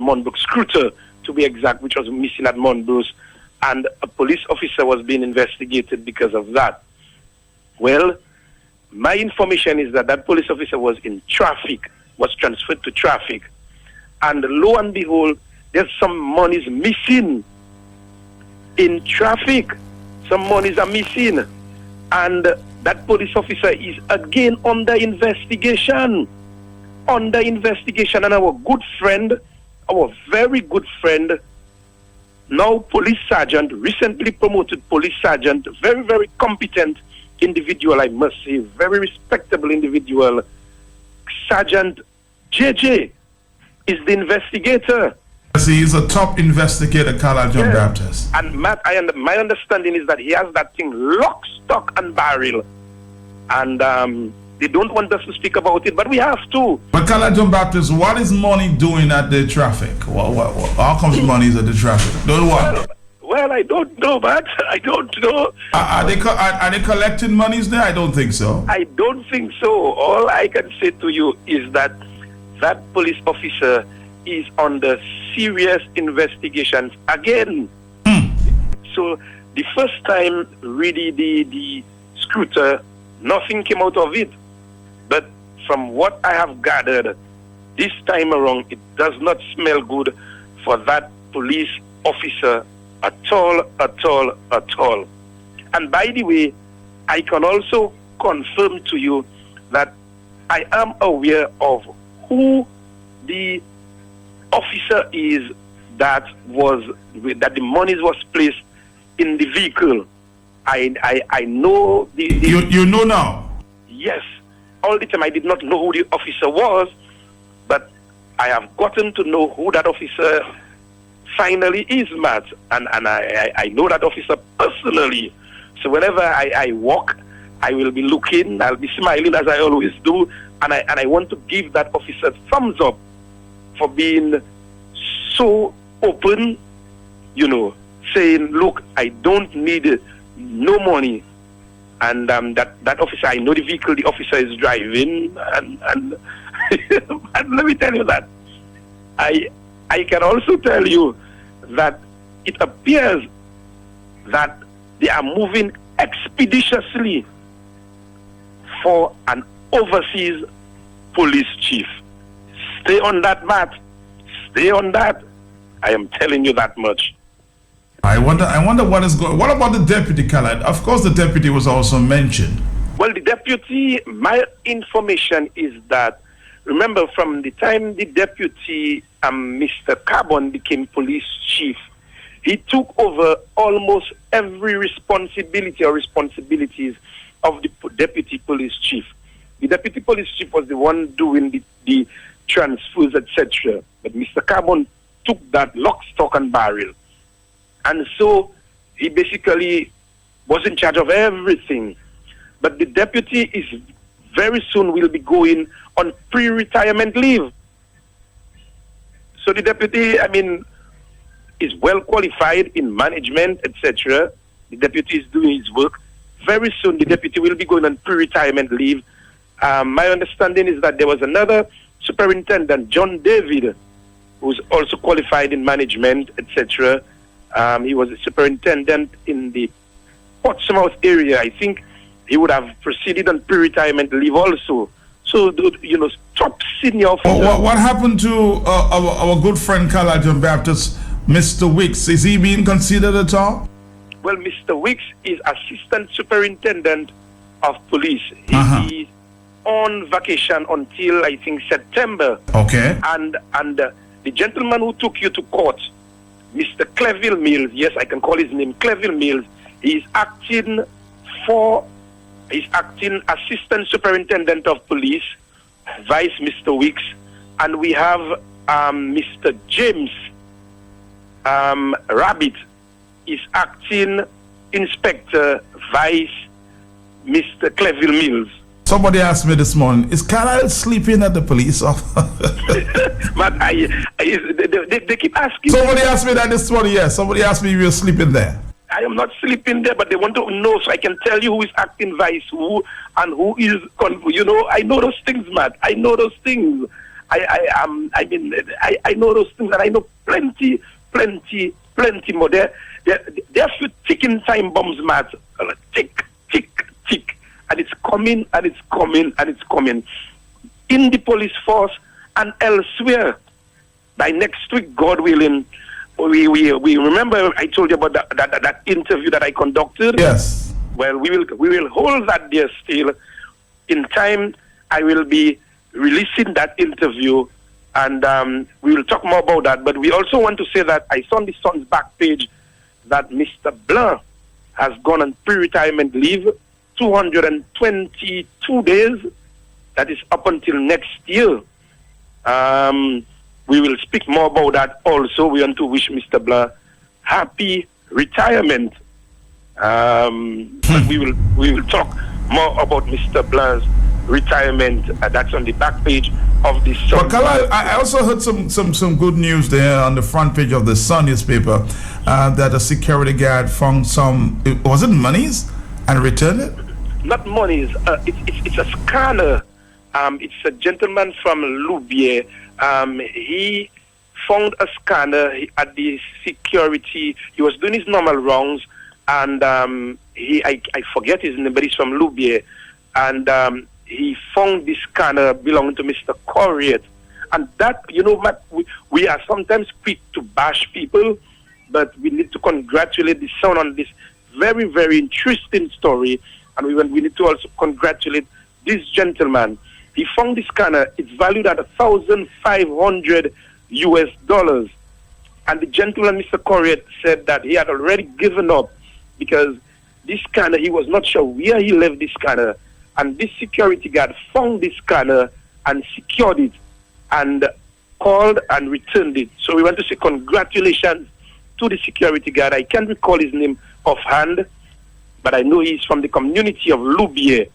Monbrook, Scruter to be exact, which was missing at Monbrook, and a police officer was being investigated because of that. Well, my information is that that police officer was in traffic, was transferred to traffic, and lo and behold, there's some monies missing in traffic. Some monies are missing, and that police officer is again under investigation. And our good friend, our very good friend, now police sergeant, recently promoted police sergeant, very, very competent individual, I must say, very respectable individual, Sergeant JJ is the investigator. See, he's a top investigator, Carla John Baptist. And Matt, my understanding is that he has that thing lock, stock, and barrel. And they don't want us to speak about it, but we have to. But Carla John Baptist, what is money doing at the traffic? How comes money is at the traffic? Don't what? Well, I don't know, Matt. I don't know. Are they collecting monies there? I don't think so. I don't think so. All I can say to you is that that police officer is under serious investigations again. So the first time, really, the Scruter, nothing came out of it. But from what I have gathered, this time around, it does not smell good for that police officer at all. And by the way, I can also confirm to you that I am aware of who the officer is that the monies was placed in the vehicle. I know the you know now. Yes, all the time I did not know who the officer was, but I have gotten to know who that officer finally is, Matt, and I know that officer personally. So whenever I walk, I will be looking, I'll be smiling as I always do, and I want to give that officer thumbs up for being so open, saying, look, I don't need no money. And that officer, I know the vehicle the officer is driving, and and let me tell you that I can also tell you that it appears that they are moving expeditiously for an overseas police chief. Stay on that, Matt. Stay on that. I am telling you that much. I wonder what is going. What about the deputy, Khaled? Of course, the deputy was also mentioned. Well, the deputy, my information is that, remember, from the time the deputy, Mr. Carbon, became police chief, he took over almost every responsibility or responsibilities of the deputy police chief. The deputy police chief was the one doing the transfers, etc. But Mr. Carbon took that lock, stock, and barrel. And so he basically was in charge of everything. But the deputy is very soon will be going on pre-retirement leave. So the deputy, is well qualified in management, etc. The deputy is doing his work. Very soon the deputy will be going on pre-retirement leave. My understanding is that there was another superintendent, John David, who's also qualified in management, etc. He was a superintendent in the Portsmouth area. I think he would have proceeded on pre-retirement leave also. So, top senior officers. What happened to our good friend Carla John Baptist, Mr. Wicks? Is he being considered at all? Well, Mr. Wicks is assistant superintendent of police. He is on vacation until, I think, September. Okay. And the gentleman who took you to court, Mr. Cleville Mills, yes, I can call his name, Cleville Mills, he's acting assistant superintendent of police, vice Mr. Wicks, and we have Mr. James Rabbit is acting inspector, vice Mr. Cleville Mills. Somebody asked me this morning, is Carla sleeping at the police office? But they keep asking. Somebody asked me that this morning, yes. Somebody asked me if you were sleeping there. I am not sleeping there, but they want to know so I can tell you who is acting vice, who is, I know those things, Matt. I know those things. I know those things, and I know plenty more. There are a few ticking time bombs, Matt. Tick, tick, tick, and it's coming, and it's coming, and it's coming in the police force and elsewhere. By next week, God willing, we remember I told you about that interview that I conducted. Yes. Well, we will hold that there still. In time, I will be releasing that interview, and we will talk more about that. But we also want to say that I saw on the Sun's back page that Mr. Blanc has gone on pre-retirement leave, 222 days. That is up until next year. We will speak more about that also. We want to wish Mr. Blanc happy retirement. But we will talk more about Mr. Blanc's retirement. That's on the back page of the Sun. But Carlisle, I also heard some good news there on the front page of the Sun newspaper that a security guard found some, was it monies, and returned it? Not monies. It's a scanner. It's a gentleman from Loubier. He found a scanner at the security. He was doing his normal rounds, and I forget his name, but he's from Loubier, and he found this scanner belonging to Mr. Corriet. And that, Matt, we are sometimes quick to bash people, but we need to congratulate the Sun on this very, very interesting story, and we need to also congratulate this gentleman. He found this scanner. It's valued at $1,500 US. And the gentleman, Mr. Corriet, said that he had already given up because this scanner, he was not sure where he left this scanner. And this security guard found this scanner and secured it and called and returned it. So we want to say congratulations to the security guard. I can't recall his name offhand, but I know he's from the community of Loubier.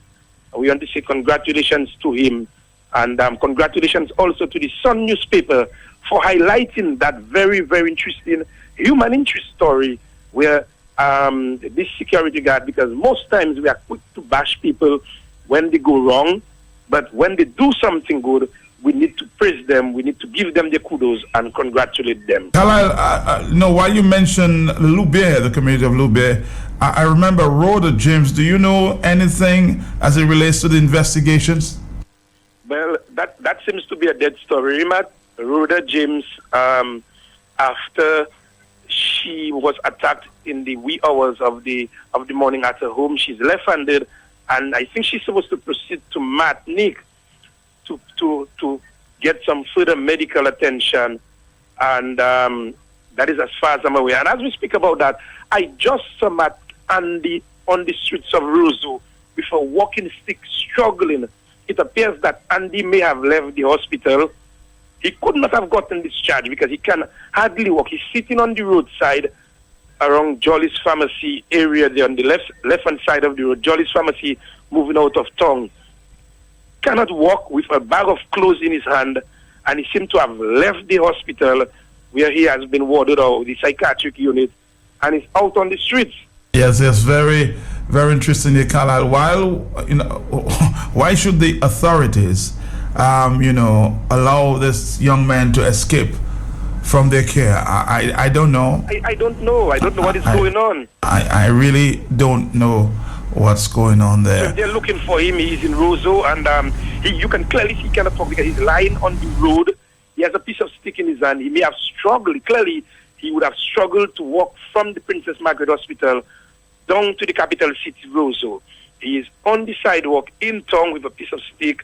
We want to say congratulations to him, and congratulations also to the Sun newspaper for highlighting that very, very interesting human interest story where this security guard, because most times we are quick to bash people when they go wrong, but when they do something good, we need to praise them, we need to give them the kudos and congratulate them. Carlisle, while you mentioned Loubier, the community of Loubier, I remember Rhoda James. Do you know anything as it relates to the investigations? Well, that seems to be a dead story, Matt. Rhoda James, after she was attacked in the wee hours of the morning at her home, she's left-handed, and I think she's supposed to proceed to Martinique to get some further medical attention, and that is as far as I'm aware. And as we speak about that, I just saw Matt Andy on the streets of Roseau with a walking stick struggling. It appears that Andy may have left the hospital. He could not have gotten discharged because he can hardly walk. He's sitting on the roadside around Jolly's Pharmacy area there on the left-hand side of the road. Jolly's Pharmacy moving out of town. Cannot walk with a bag of clothes in his hand, and he seemed to have left the hospital where he has been warded out, the psychiatric unit, and is out on the streets. Yes, very, very interesting, Carlisle. Why should the authorities, allow this young man to escape from their care? I don't know. I don't know. I don't know what is going on. I really don't know what's going on there. So they're looking for him. He's in Roseau, and you can clearly see he cannot talk because he's lying on the road. He has a piece of stick in his hand. He may have struggled. Clearly, he would have struggled to walk from the Princess Margaret Hospital down to the capital city, Roseau. He is on the sidewalk in town with a piece of stick,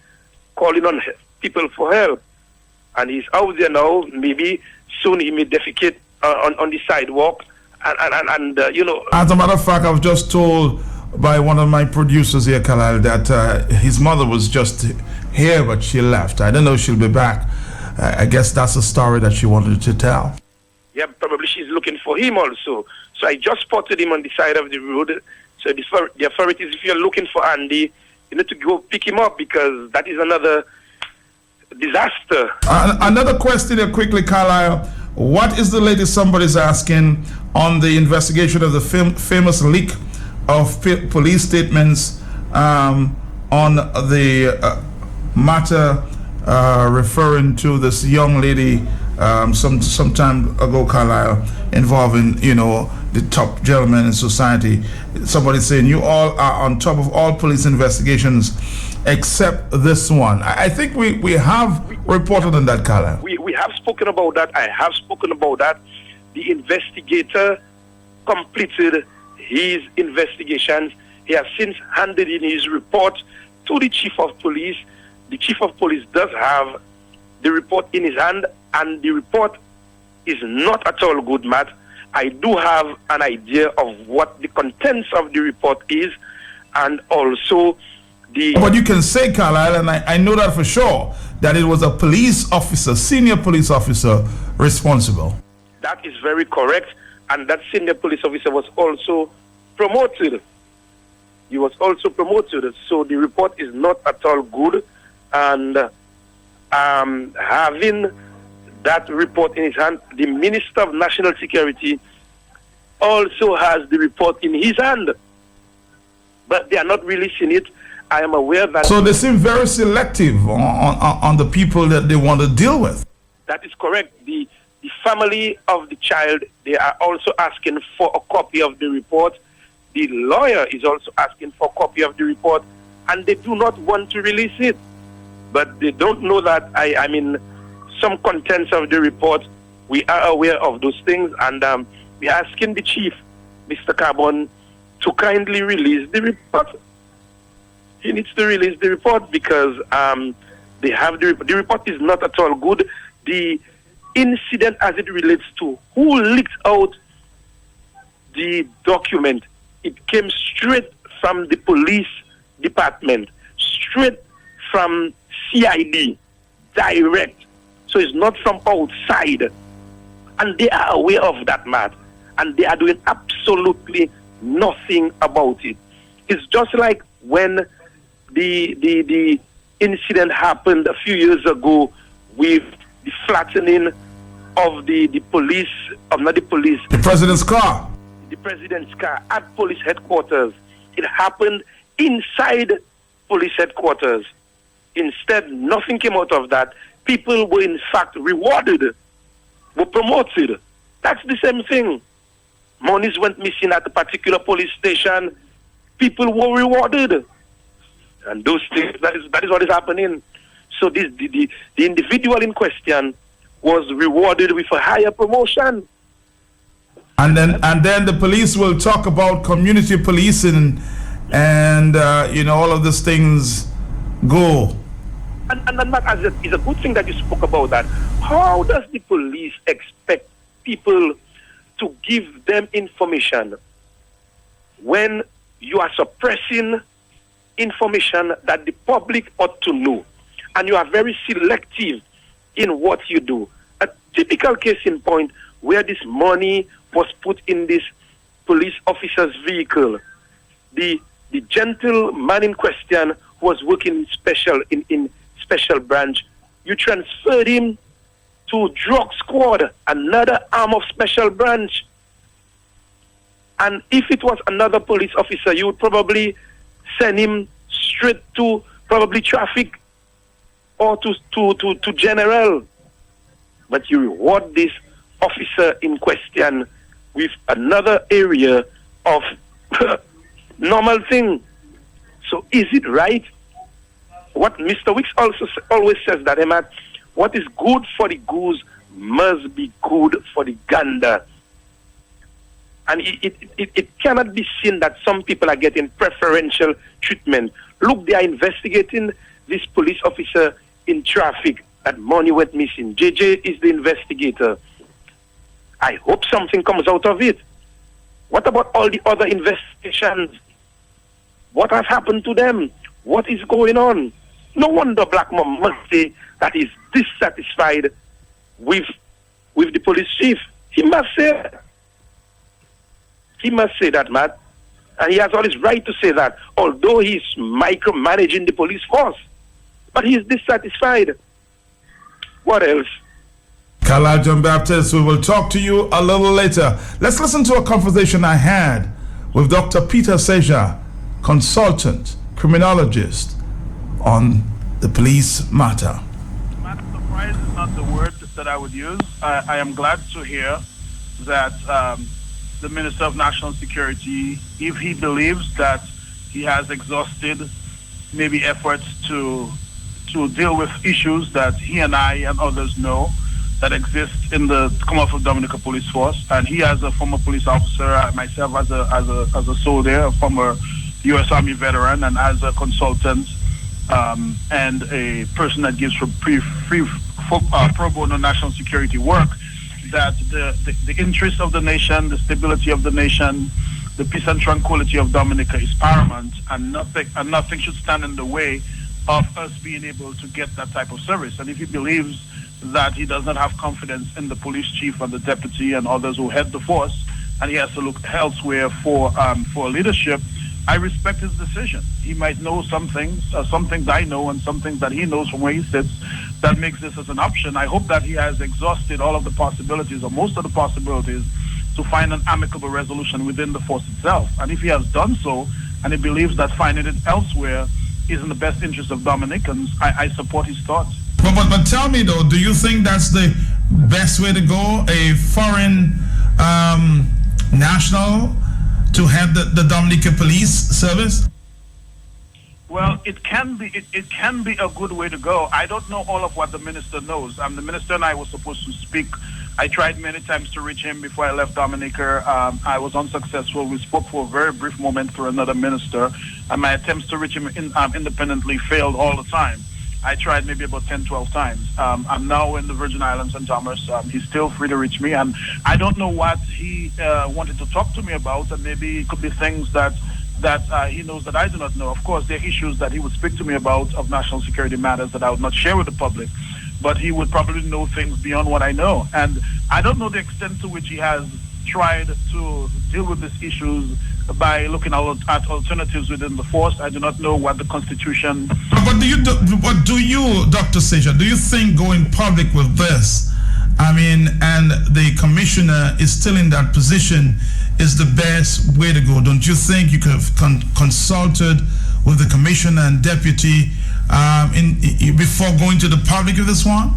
calling on people for help. And he's out there now. Maybe soon he may defecate on the sidewalk. And As a matter of fact, I was just told by one of my producers here, Carlisle, that his mother was just here, but she left. I don't know if she'll be back. I guess that's a story that she wanted to tell. Yeah, probably she's looking for him also. So I just spotted him on the side of the road. So the authorities, if you're looking for Andy, you need to go pick him up because that is another disaster. Another question here quickly, Carlisle. What is the latest? Somebody's asking on the investigation of the famous leak of police statements on the matter referring to this young lady some time ago, Carlisle, involving, the top gentlemen in society. Somebody saying you all are on top of all police investigations except this one. I think we have reported on that, Carlisle. We have spoken about that. I have spoken about that. The investigator completed his investigations. He has since handed in his report to the chief of police. The chief of police does have the report in his hand, and the report is not at all good, Matt. I do have an idea of what the contents of the report is, and also But you can say, Carlisle, and I know that for sure, that it was a police officer, senior police officer, responsible. That is very correct, and that senior police officer was also promoted. He was also promoted, so the report is not at all good, and having that report in his hand, the Minister of National Security also has the report in his hand, but they are not releasing it. I am aware that... So they seem very selective on the people that they want to deal with. That is correct. The family of the child, they are also asking for a copy of the report. The lawyer is also asking for a copy of the report, and they do not want to release it. But they don't know that, I mean, some contents of the report, we are aware of those things, and we are asking the chief, Mr. Carbon, to kindly release the report. He needs to release the report because they have the report is not at all good. The incident as it relates to who leaked out the document, it came straight from the police department, straight from CID, direct. So it's not from outside. And they are aware of that, Matt. And they are doing absolutely nothing about it. It's just like when the incident happened a few years ago with the flattening of the police, not the police. The president's car. The president's car at police headquarters. It happened inside police headquarters. Instead, nothing came out of that. People were in fact rewarded, were promoted. That's the same thing. Monies went missing at a particular police station. People were rewarded. And those things, that is what is happening. So the individual in question was rewarded with a higher promotion. And then the police will talk about community policing and all of these things go. And that is a good thing that you spoke about that. How does the police expect people to give them information when you are suppressing information that the public ought to know, and you are very selective in what you do? A typical case in point where this money was put in this police officer's vehicle. The gentleman in question who was working in special branch, you transferred him to drug squad, another arm of special branch. And if it was another police officer, you would probably send him straight to probably traffic or to general. But you reward this officer in question with another area of normal thing. So is it right? What Mr. Wice also always says that, Emma, what is good for the goose must be good for the gander. And it cannot be seen that some people are getting preferential treatment. Look, they are investigating this police officer in traffic. That money went missing. JJ is the investigator. I hope something comes out of it. What about all the other investigations? What has happened to them? What is going on? No wonder Black Mom must say that he's dissatisfied with the police chief. He must say that. He must say that, Matt. And he has all his right to say that, although he's micromanaging the police force. But he's dissatisfied. What else? Carlisle John Baptist, we will talk to you a little later. Let's listen to a conversation I had with Dr. Peter Seja, consultant, criminologist, on the police matter. not the word that I would use. I am glad to hear that the Minister of National Security, if he believes that he has exhausted maybe efforts to deal with issues that he and I and others know that exist in the Commonwealth of Dominica Police Force, and he as a former police officer, myself as a soldier, a former U.S. Army veteran, and as a consultant and a person that gives pro bono national security work, that the interests of the nation, the stability of the nation, the peace and tranquility of Dominica is paramount, and nothing should stand in the way of us being able to get that type of service. And if he believes that he does not have confidence in the police chief and the deputy and others who head the force, and he has to look elsewhere for leadership, I respect his decision. He might know some things I know, and some things that he knows from where he sits that makes this as an option. I hope that he has exhausted all of the possibilities, or most of the possibilities, to find an amicable resolution within the force itself. And if he has done so, and he believes that finding it elsewhere is in the best interest of Dominicans, I support his thoughts. But tell me though, do you think that's the best way to go? A foreign national to head the Dominica Police Service? Well, it can be a good way to go. I don't know all of what the minister knows. The minister and I were supposed to speak. I tried many times to reach him before I left Dominica. I was unsuccessful. We spoke for a very brief moment through another minister, and my attempts to reach him independently failed all the time. I tried maybe about 10, 12 times. I'm now in the Virgin Islands, St. Thomas. He's still free to reach me, and I don't know what he wanted to talk to me about, and maybe it could be things that he knows that I do not know. Of course, there are issues that he would speak to me about of national security matters that I would not share with the public, but he would probably know things beyond what I know. And I don't know the extent to which he has tried to deal with these issues by looking at alternatives within the force. I do not know what the Constitution... But do you, Dr. Seja, do you think going public with this, and the commissioner is still in that position, is the best way to go? Don't you think you could have consulted with the commissioner and deputy before going to the public with this one?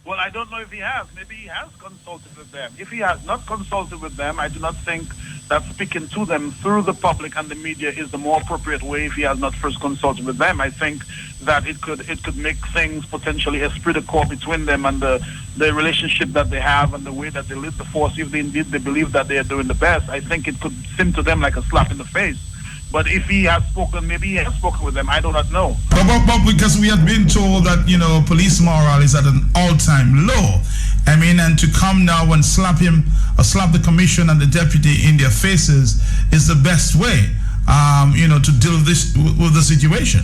Well, I don't know if he has. Maybe he has consulted with them. If he has not consulted with them, I do not think that speaking to them through the public and the media is the more appropriate way if he has not first consulted with them. I think that it could make things potentially esprit de corps between them, and the relationship that they have and the way that they lead the force, if they believe that they are doing the best, I think it could seem to them like a slap in the face. But if he has spoken, maybe he has spoken with them, I do not know. But because we had been told that, police morale is at an all-time low. And to come now and slap the commission and the deputy in their faces is the best way, to deal with the situation.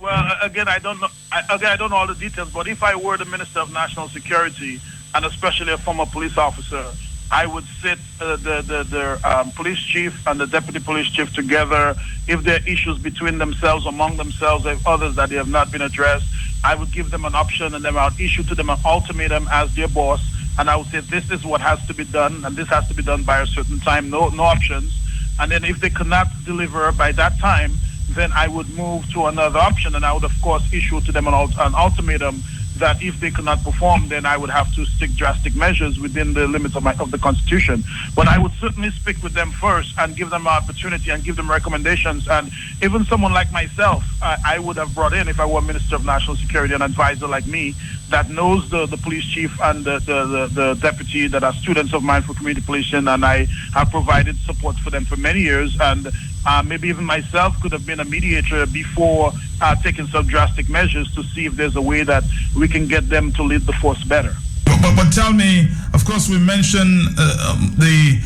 Well, again, I don't know. I don't know all the details. But if I were the Minister of National Security, and especially a former police officer, I would sit the police chief and the deputy police chief together. If there are issues between themselves, among themselves, if others that they have not been addressed, I would give them an option, and then I would issue to them an ultimatum as their boss, and I would say this is what has to be done, and this has to be done by a certain time, no options. And then if they cannot deliver by that time, then I would move to another option, and I would of course issue to them an ultimatum that if they cannot perform, then I would have to take drastic measures within the limits of the Constitution. But I would certainly speak with them first and give them an opportunity and give them recommendations. And even someone like myself, I would have brought in, if I were Minister of National Security, an advisor like me that knows the police chief and the deputy that are students of mine for community policing, and I have provided support for them for many years. And maybe even myself could have been a mediator before taking some drastic measures to see if there's a way that we can get them to lead the force better. But tell me, of course, we mentioned the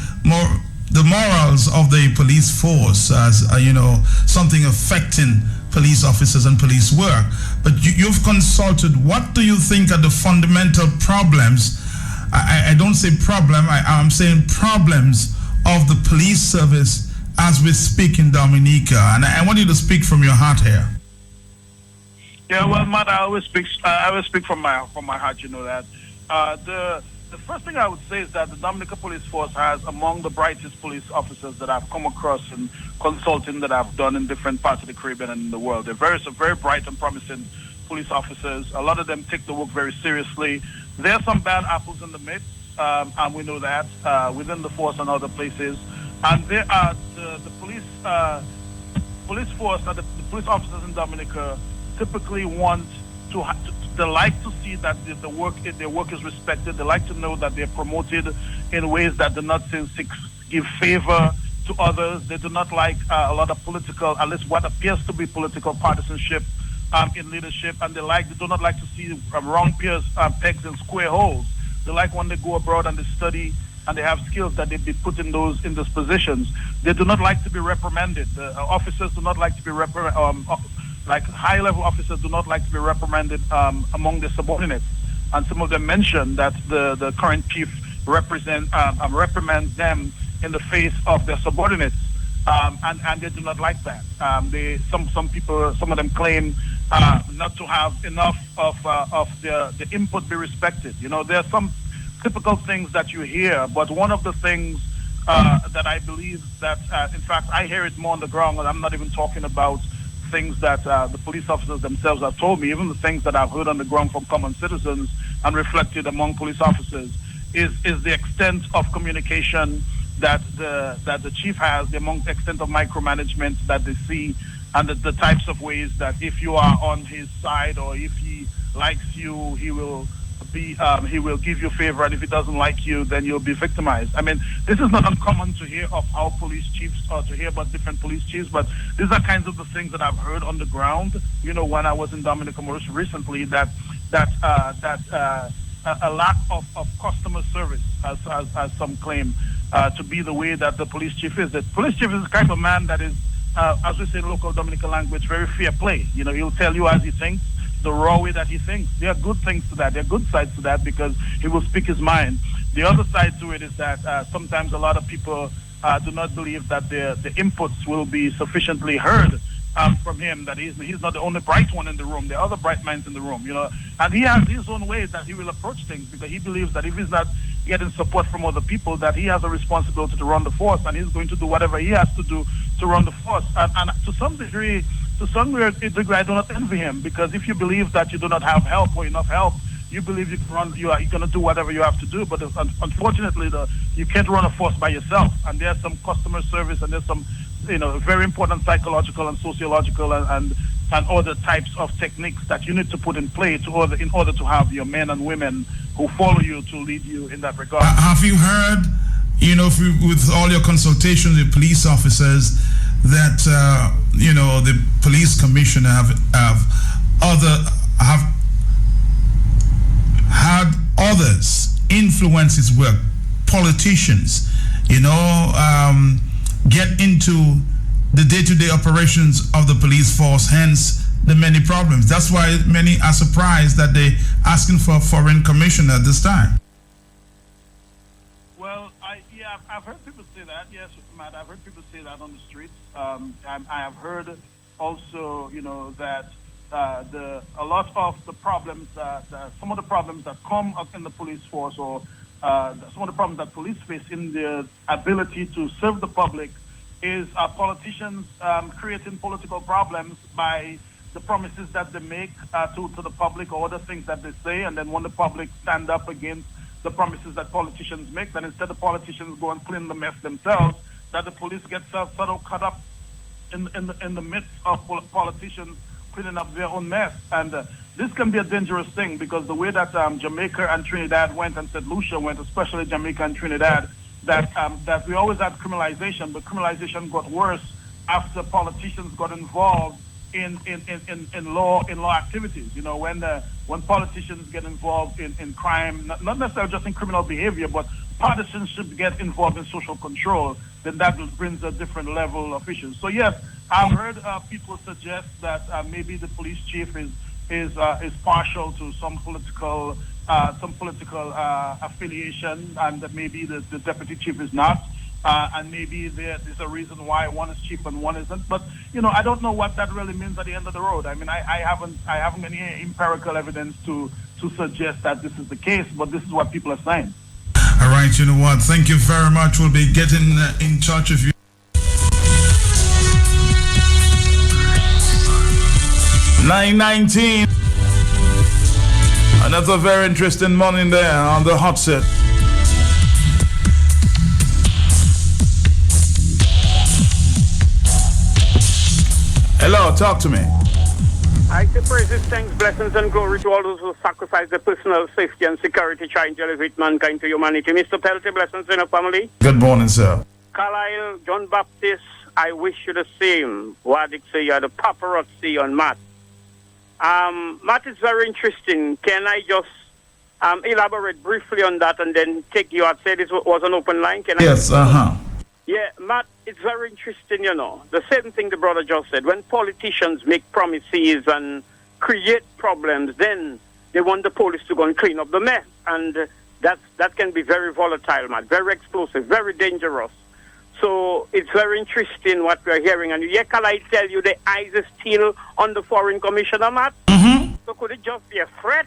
morals of the police force as something affecting police officers and police work. But you've consulted. What do you think are the fundamental problems? I don't say problem. I'm saying problems of the police service as we speak in Dominica, and I want you to speak from your heart here. Yeah, well, Matt, I always speak from my heart. You know that. The first thing I would say is that the Dominica Police Force has among the brightest police officers that I've come across in consulting that I've done in different parts of the Caribbean and in the world. They're very bright and promising police officers. A lot of them take the work very seriously. There are some bad apples in the midst, and we know that within the force and other places. And there are the police force, the police officers in Dominica typically want they like to see that their work is respected. They like to know that they're promoted in ways that do not give favor to others. They do not like a lot of political, at least what appears to be political partisanship in leadership, and they do not like to see wrong pegs in square holes. They like when they go abroad and they study and they have skills that they be put in those positions. They do not like to be reprimanded. The officers do not like to be like high-level officers do not like to be reprimanded among their subordinates. And some of them mentioned that the current chief reprimands them in the face of their subordinates, and they do not like that. Some of them claim not to have enough of the input be respected. You know, there are some typical things that you hear, but one of the things that I believe that, in fact, I hear it more on the ground, and I'm not even talking about things that the police officers themselves have told me, even the things that I've heard on the ground from common citizens and reflected among police officers, is the extent of communication that the chief has, the extent of micromanagement that they see, and the types of ways that if you are on his side or if he likes you, he will give you favor, and if he doesn't like you, then you'll be victimized. I mean, this is not uncommon to hear of our police chiefs or to hear about different police chiefs, but these are kinds of the things that I've heard on the ground. You know, when I was in Dominica most recently, that a lack of customer service, as some claim, to be the way that the police chief is. The police chief is the kind of man that is, as we say in local Dominican language, very fair play. You know, he'll tell you as he thinks, the raw way that he thinks. There are good things to that. There are good sides to that because he will speak his mind. The other side to it is that sometimes a lot of people do not believe that the inputs will be sufficiently heard from him, that he's not the only bright one in the room. There are other bright minds in the room, you know. And he has his own ways that he will approach things because he believes that if he's not getting support from other people, that he has a responsibility to run the force, and he's going to do whatever he has to do to run the force. And to some degree, I do not envy him, because if you believe that you do not have help or enough help, you believe you're going to do whatever you have to do. But unfortunately, you can't run a force by yourself. And there's some customer service, and there's some, very important psychological and sociological and other types of techniques that you need to put in play in order to have your men and women who follow you to lead you in that regard. Have you heard, with all your consultations with police officers, that the police commissioner have had others influence his work, politicians, get into the day-to-day operations of the police force, hence the many problems. That's why many are surprised that they're asking for a foreign commissioner at this time. Well, I've heard people say that. Yes, Matt, I've heard people say that on the streets. I have heard also, that a lot of the problems some of the problems that come up in the police force, or some of the problems that police face in their ability to serve the public, is politicians creating political problems by the promises that they make to the public, or other things that they say, and then when the public stand up against the promises that politicians make, then instead of politicians go and clean the mess themselves, that the police get sort of caught up in the midst of politicians cleaning up their own mess. And this can be a dangerous thing, because the way that Jamaica and Trinidad went, and St. Lucia went, especially Jamaica and Trinidad, that we always had criminalization, but criminalization got worse after politicians got involved in law activities. When politicians get involved in crime, not necessarily just in criminal behavior, but partisans should get involved in social control, then that brings a different level of issues. So yes, I've heard people suggest that maybe the police chief is partial to some political affiliation, and that maybe the deputy chief is not. And maybe there's a reason why one is chief and one isn't. But I don't know what that really means at the end of the road. I mean, I haven't any empirical evidence to suggest that this is the case, but this is what people are saying. All right, you know what? Thank you very much. We'll be getting in touch with you. (9:19) Another very interesting morning there on the hot set. Hello, talk to me. I say praises, thanks, blessings, and glory to all those who sacrifice their personal safety and security trying to elevate mankind to humanity. Mr. Pelty, blessings in your family. Good morning, sir. Carlisle, John Baptist, I wish you the same. Wadik say you are the paparazzi on Matt. Matt is very interesting. Can I just elaborate briefly on that and then take you? I said this was an open line. Can Yes, Yeah, Matt, it's very interesting, you know. The same thing the brother just said. When politicians make promises and create problems, then they want the police to go and clean up the mess. And that can be very volatile, Matt, very explosive, very dangerous. So it's very interesting what we're hearing. And yet, can I tell you the eyes is still on the foreign commissioner, Matt? Mm-hmm. So could it just be a threat?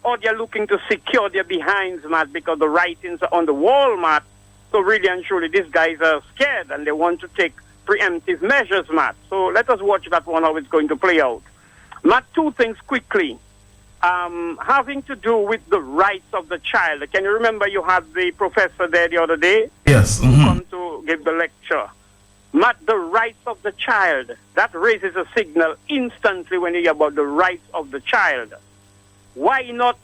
Or they're looking to secure their behinds, Matt, because the writings are on the wall, Matt. So really and truly, these guys are scared and they want to take preemptive measures, Matt. So let us watch that one, how it's going to play out. Matt, two things quickly. Having to do with the rights of the child. Can you remember you had the professor there the other day? Yes. Who come to give the lecture. Matt, the rights of the child. That raises a signal instantly when you hear about the rights of the child. Why not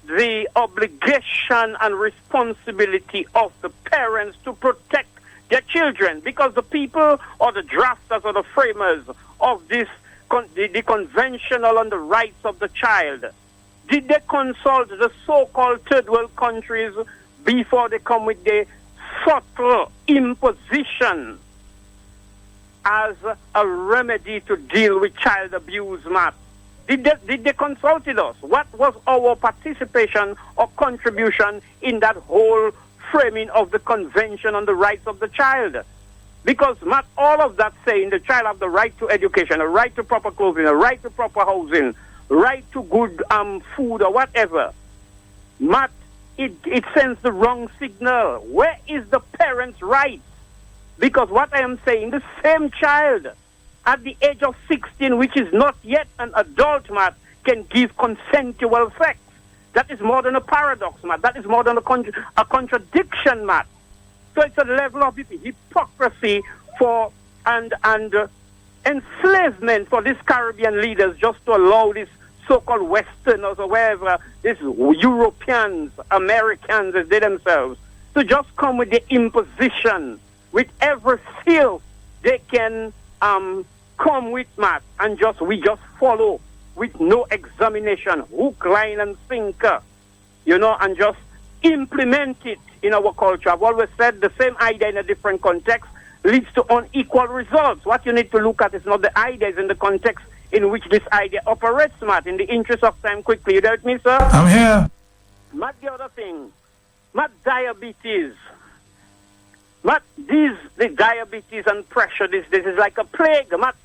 the obligation and responsibility of the parents to protect their children? Because the people or the drafters or the framers of this, the conventional on the rights of the child, did they consult the so-called third world countries before they come with the subtle imposition as a remedy to deal with child abuse, Matt? Did they consult us? What was our participation or contribution in that whole framing of the Convention on the Rights of the Child? Because, Matt, all of that saying the child have the right to education, a right to proper clothing, a right to proper housing, right to good food or whatever, Matt, it sends the wrong signal. Where is the parent's right? Because what I am saying, the same child at the age of 16, which is not yet an adult, Matt, can give consensual sex. That is more than a paradox, Matt. That is more than a contradiction, Matt. So it's a level of hypocrisy for and enslavement for these Caribbean leaders just to allow these so-called Westerners or wherever, these Europeans, Americans as they themselves, to just come with the imposition with every skill they can come with, Matt, and we just follow with no examination, hook, line, and sinker, and just implement it in our culture. I've always said the same idea in a different context leads to unequal results. What you need to look at is not the ideas in the context in which this idea operates, Matt. In the interest of time, quickly, you there with me, sir? I'm here. Matt, the other thing, Matt, diabetes. Matt, the diabetes and pressure, this is like a plague, Matt.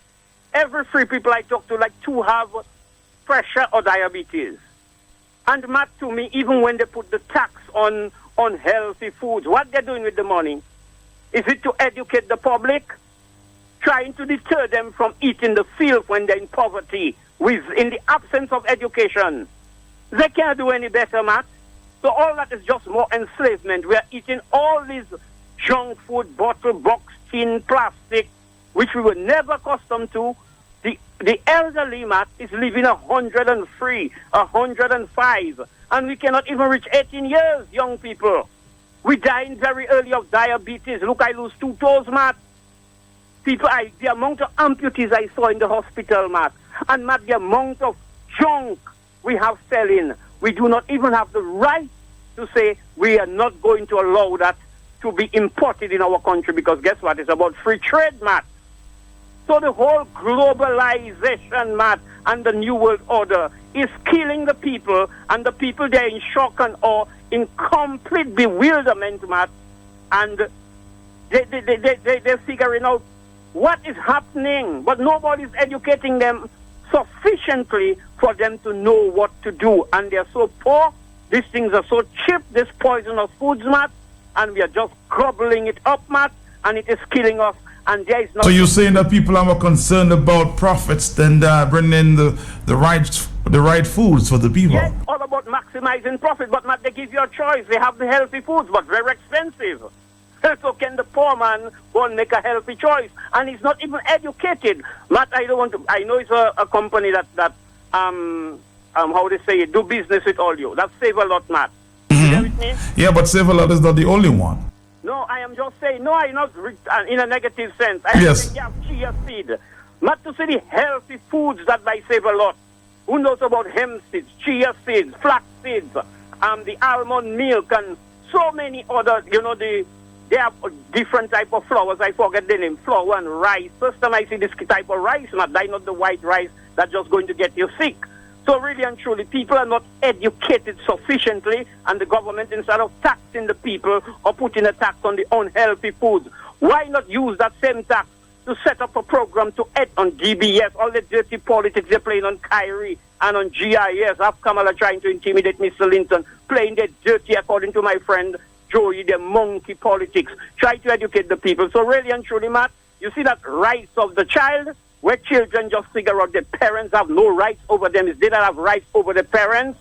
Every 3 people I talk to like to have pressure or diabetes. And Matt, to me, even when they put the tax on healthy foods, what they're doing with the money? Is it to educate the public? Trying to deter them from eating the filth when they're in poverty, in the absence of education. They can't do any better, Matt. So all that is just more enslavement. We are eating all these junk food, bottle, box, tin, plastic, which we were never accustomed to. The elderly, Matt, is living 103, 105, and we cannot even reach 18 years, young people. We dying very early of diabetes. Look, I lose 2 toes, Matt. People, the amount of amputees I saw in the hospital, Matt, and Matt, the amount of junk we have selling, we do not even have the right to say we are not going to allow that to be imported in our country, because guess what? It's about free trade, Matt. So the whole globalization, Matt, and the New World Order is killing the people, and the people, they're in shock and awe, in complete bewilderment, Matt, and they're figuring out what is happening, but nobody's educating them sufficiently for them to know what to do, and they're so poor, these things are so cheap, this poisonous foods, Matt, and we are just gobbling it up, Matt, and it is killing us. And there is no. So you're saying that people are more concerned about profits than bringing in the right the right foods for the people. Yes, all about maximizing profit, but not they give you a choice. They have the healthy foods, but very expensive. So can the poor man go and make a healthy choice? And he's not even educated. Matt, I don't want to. I know it's a company that how they say it, do business with all you. That Save a Lot, Matt. You there with me? Yeah, but Save a Lot is not the only one. No, I am just saying. No, I'm not in a negative sense. I Yes. think you have chia seed. Not to say the healthy foods that by Save a Lot. Who knows about hemp seeds, chia seeds, flax seeds, the almond milk, and so many other, they have different type of flours. I forget the name, flour and rice. First time I see this type of rice, not the white rice that's just going to get you sick. So really and truly, people are not educated sufficiently, and the government, instead of taxing the people or putting a tax on the unhealthy foods, why not use that same tax to set up a program to add on DBS, all the dirty politics they're playing on Kyrie and on GIS. Have Kamala trying to intimidate Mr. Linton, playing the dirty, according to my friend Joey, the monkey politics. Try to educate the people. So really and truly, Matt, you see that rights of the child, where children just figure out their parents have no rights over them, is they don't have rights over the parents.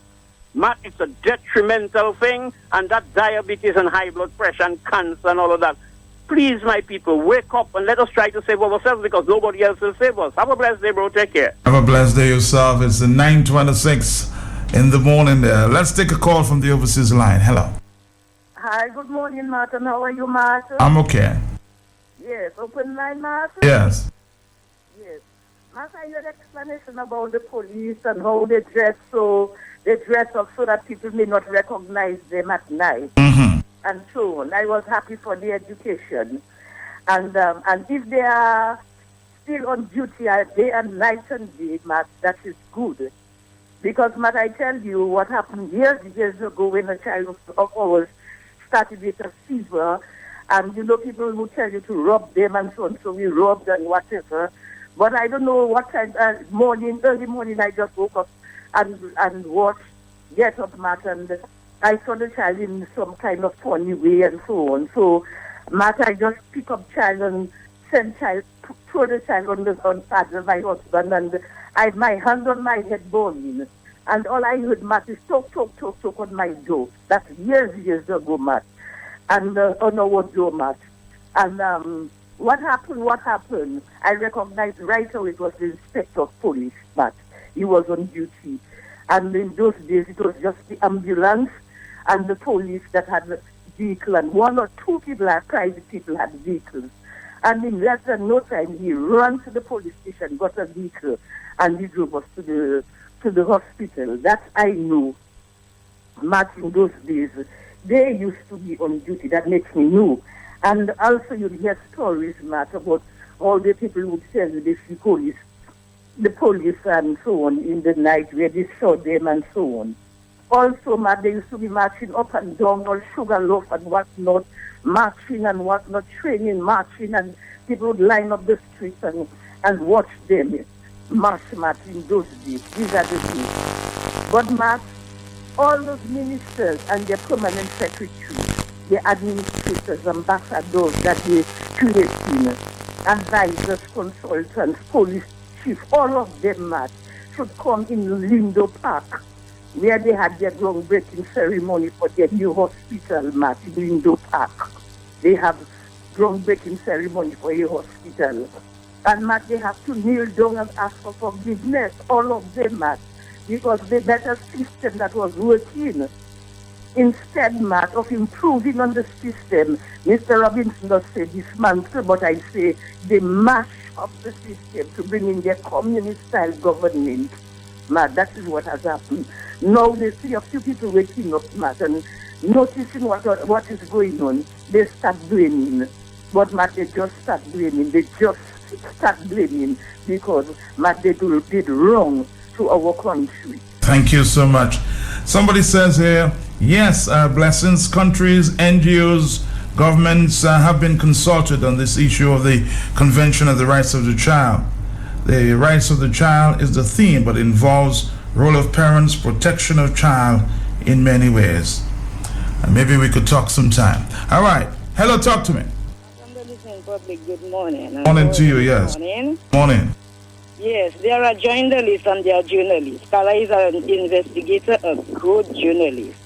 Matt, it's a detrimental thing, and that diabetes and high blood pressure and cancer and all of that. Please, my people, wake up and let us try to save ourselves, because nobody else will save us. Have a blessed day, bro. Take care. Have a blessed day yourself. It's 9:26 in the morning there. Let's take a call from the overseas line. Hello. Hi, good morning, Martin. How are you, Martin? I'm okay. Yes, open line, Martin? Yes. Yes. Martin, I heard explanation about the police and how they dress up so that people may not recognize them at night. Mm-hmm. And so on. I was happy for the education. And if they are still on duty day and night and day, Matt, that is good. Because, Matt, I tell you what happened years ago when a child of ours started with a fever. And, people will tell you to rub them and so on. So we rubbed and whatever. But I don't know what time, early morning, I just woke up and watched Get Up, Matt, and I saw the child in some kind of funny way and so on. So, Matt, I just pick up child and send child, throw the child on father, my husband, and I had my hand on my head burning. And all I heard, Matt, is talk on my door. That's years ago, Matt. And on our door, Matt. And what happened? I recognized right away it was the inspector of police, Matt. He was on duty. And in those days, it was just the ambulance and the police that had the vehicle, and one or two private people had vehicles. And in less than no time, he ran to the police station, got a vehicle, and he drove us to the hospital. That I knew. Matt, in those days, they used to be on duty. That makes me know. And also you hear stories, Matt, about all the people who tell you they see the police and so on in the night where they saw them and so on. Also, Matt, they used to be marching up and down, all sugar loaf and whatnot, marching and whatnot, training, marching, and people would line up the streets and watch them march, Matt, in those days. These are the days. But, Matt, all those ministers and their permanent secretaries, the administrators, ambassadors that they creating, advisors, consultants, police chief, all of them, Matt, should come in Lindo Park, where they had their groundbreaking ceremony for their new hospital, Matt, in Lindo Park. They have groundbreaking ceremony for a hospital. And, Matt, they have to kneel down and ask for forgiveness, all of them, Matt, because the better system that was working. Instead, Matt, of improving on the system, Mr. Robinson does say dismantle, but I say they mash up the system to bring in their communist-style government. Matt, that is what has happened. Now they see a few people waking up, Matt, and noticing what is going on. They start blaming. But, Matt, they just start blaming. They just start blaming because, Matt, they did wrong to our country. Thank you so much. Somebody says here, yes, blessings, countries, NGOs, governments have been consulted on this issue of the Convention of the Rights of the Child. The rights of the child is the theme, but involves role of parents, protection of child in many ways. And maybe we could talk sometime. All right. Hello, talk to me. Public, good morning. Morning to you, yes. Morning. Morning. Yes, they are a journalist and they are journalists. Kala is an investigator, a good journalist.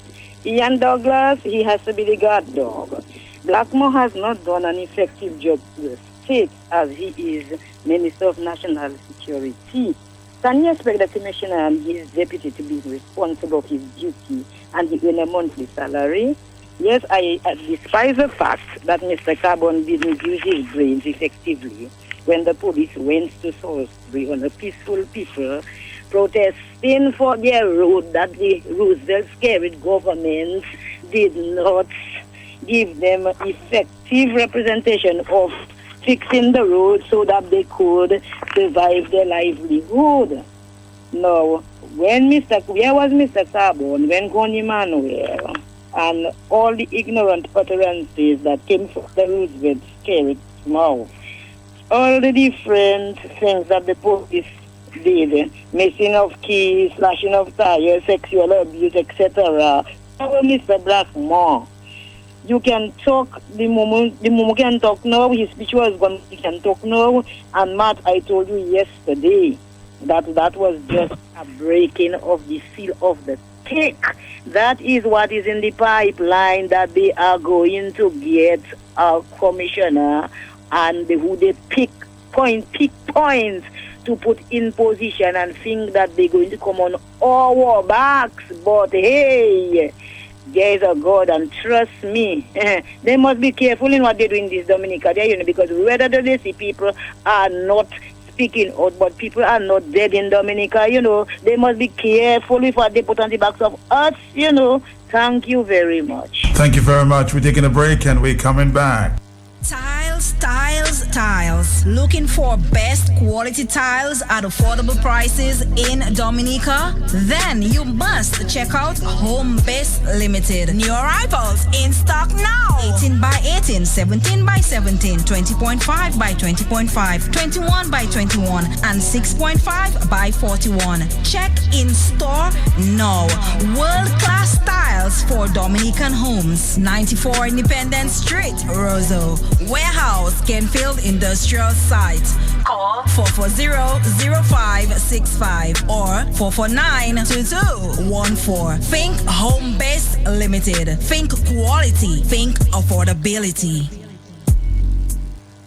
Ian Douglas, he has to be the guard dog. Blackmore has not done an effective job to the state as he is Minister of National Security. Can you expect the commissioner and his deputy to be responsible of his duty and he earn a monthly salary? Yes, I despise the fact that Mr. Carbon didn't use his brains effectively when the police went to Salisbury on a peaceful people protesting for their road that the Roosevelt-carried government did not give them effective representation of fixing the road so that they could survive their livelihood. Now, where was Mr. Carbon when Connie Manuel and all the ignorant utterances that came from the Roosevelt-carried mouth? All the different things that the police did, missing of keys, slashing of tires, sexual abuse, etc. Oh, Mr. Blackmore, you can talk the moment can talk now. His speech was gone. He can talk now. And Matt, I told you yesterday that was just a breaking of the seal of the cake. That is what is in the pipeline, that they are going to get a commissioner and who they pick points to put in position and think that they're going to come on our backs. But hey, there is a God, and trust me, they must be careful in what they do in this Dominica, because whether they see people are not speaking out, but people are not dead in Dominica, they must be careful with what they put on the backs of us, Thank you very much. Thank you very much. We're taking a break and we're coming back. Tiles. Looking for best quality tiles at affordable prices in Dominica? Then you must check out Home Base Limited. New arrivals in stock now. 18 by 18, 17 by 17, 20.5 by 20.5, 21 by 21, and 6.5 by 41. Check in store now. World-class tiles for Dominican homes. 94 Independence Street, Roseau. Warehouse, Kenfield Industrial Site. Call 440-0565 or 449-2214. Think Home Base Limited. Think quality. Think affordability.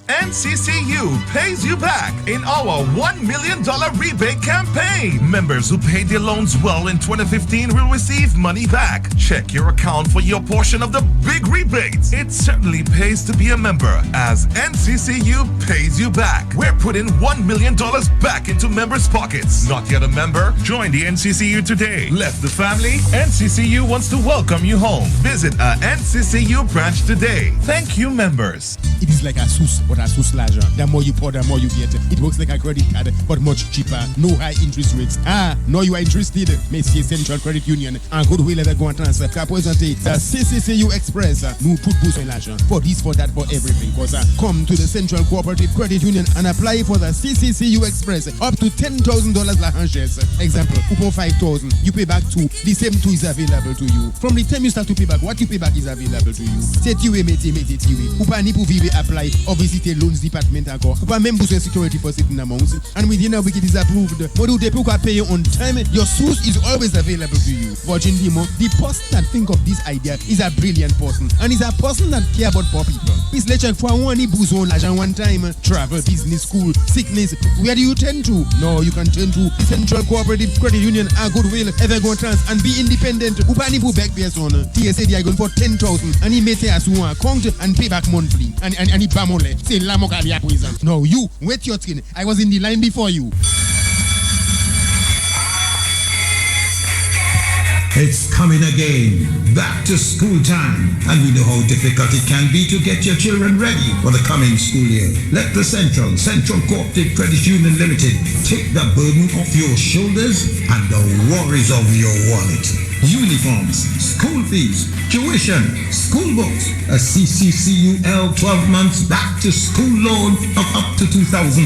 NCCU pays you back in our $1 million rebate campaign. Members who paid their loans well in 2015 will receive money back. Check your account for your portion of the big rebates. It certainly pays to be a member, as NCCU pays you back. We're putting $1 million back into members' pockets. Not yet a member? Join the NCCU today. Left the family? NCCU wants to welcome you home. Visit a NCCU branch today. Thank you, members. It is like a SUS, but a SUS larger. The more you pour, the more you get. It works like a credit card, but much cheaper. No high interest rates. No, you are interested. Messi Central Credit Union and Goodwill ever go and transfer. Represente the CCCU Express. No put boost in larger. For this, for that, for everything. Because come to the Central Cooperative Credit Union and apply for the CCCU Express up to $10,000 lahanches. Example, you pay 5,000, you pay back 2. The same 2 is available to you. From the time you start to pay back, what you pay back is available to you. Set you mete tiwi. Upa ni pou vive apply or visit a loans department encore. Upa même besoin security for certain amounts. And within a week it is approved. Modu de pou pay on time. Your source is always available to you. Fortunately, the person that think of this idea is a brilliant person. And is a person that care about poor people. Please let's check for one bouzon l'argent one time. Travel, business, school, sickness. Where do you turn to? No, you can turn to the Central Cooperative Credit Union and Goodwill Evergo Trans and be independent. Upa ni pou back person. TSA they are going for 10,000 and he mete as one account and pay back monthly. And he bamole. Say la mokalia prison. No, you wait your turn. I was in the line before you. It's coming again, back to school time, and we know how difficult it can be to get your children ready for the coming school year. Let the Central Cooperative Credit Union Limited take the burden off your shoulders and the worries of your wallet. Uniforms, school fees, tuition, school books, a CCCUL 12 months back to school loan of up to $2,500.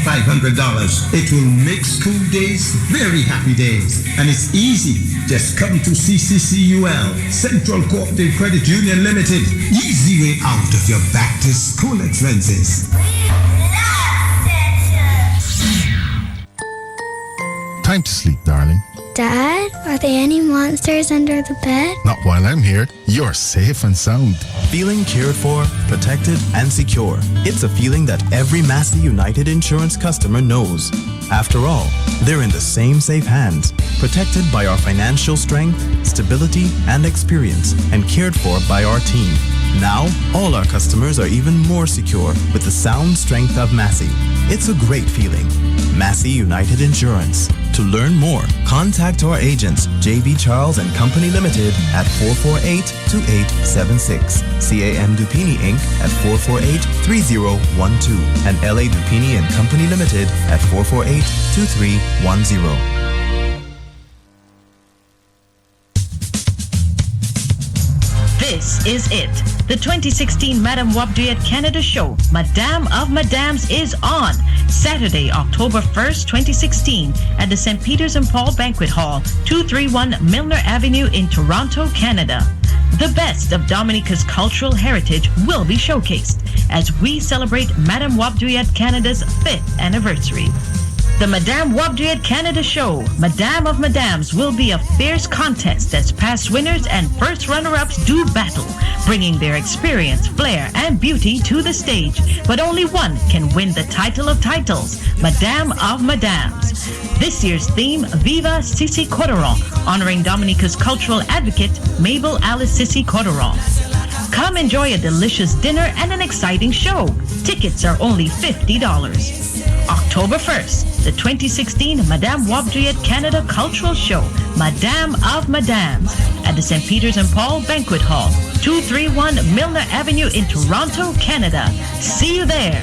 It will make school days very happy days, and it's easy. Just come to CCCUL, Central Cooperative Credit Union Limited. Easy way out of your back to school expenses. Time to sleep, darling. Dad, are there any monsters under the bed? Not while I'm here. You're safe and sound. Feeling cared for, protected, and secure. It's a feeling that every Massey United Insurance customer knows. After all, they're in the same safe hands, protected by our financial strength, stability, and experience, and cared for by our team. Now, all our customers are even more secure with the sound strength of Massey. It's a great feeling. Massey United Insurance. To learn more, contact our agents, JB Charles and Company Limited at 448-2876, CAM Dupini Inc. at 448-3012, and LA Dupini and Company Limited at 448-2310. This is it. The 2016 Madame Wabduyet Canada Show, Madame of Madames, is on Saturday, October 1st, 2016 at the St. Peter's and Paul Banquet Hall, 231 Milner Avenue in Toronto, Canada. The best of Dominica's cultural heritage will be showcased as we celebrate Madame Wabduyet Canada's 5th anniversary. The Madame Wabduyet Canada Show, Madame of Madames, will be a fierce contest as past winners and first runner-ups do battle, bringing their experience, flair, and beauty to the stage. But only one can win the title of titles, Madame of Madames. This year's theme, Viva Sissi Coteron, honoring Dominica's cultural advocate, Mabel Alice Sissi Coteron. Come enjoy a delicious dinner and an exciting show. Tickets are only $50. October 1st, the 2016 Madame Wabduyet Canada Cultural Show, Madame of Madames, at the St. Peter's and Paul Banquet Hall, 231 Milner Avenue in Toronto, Canada. See you there.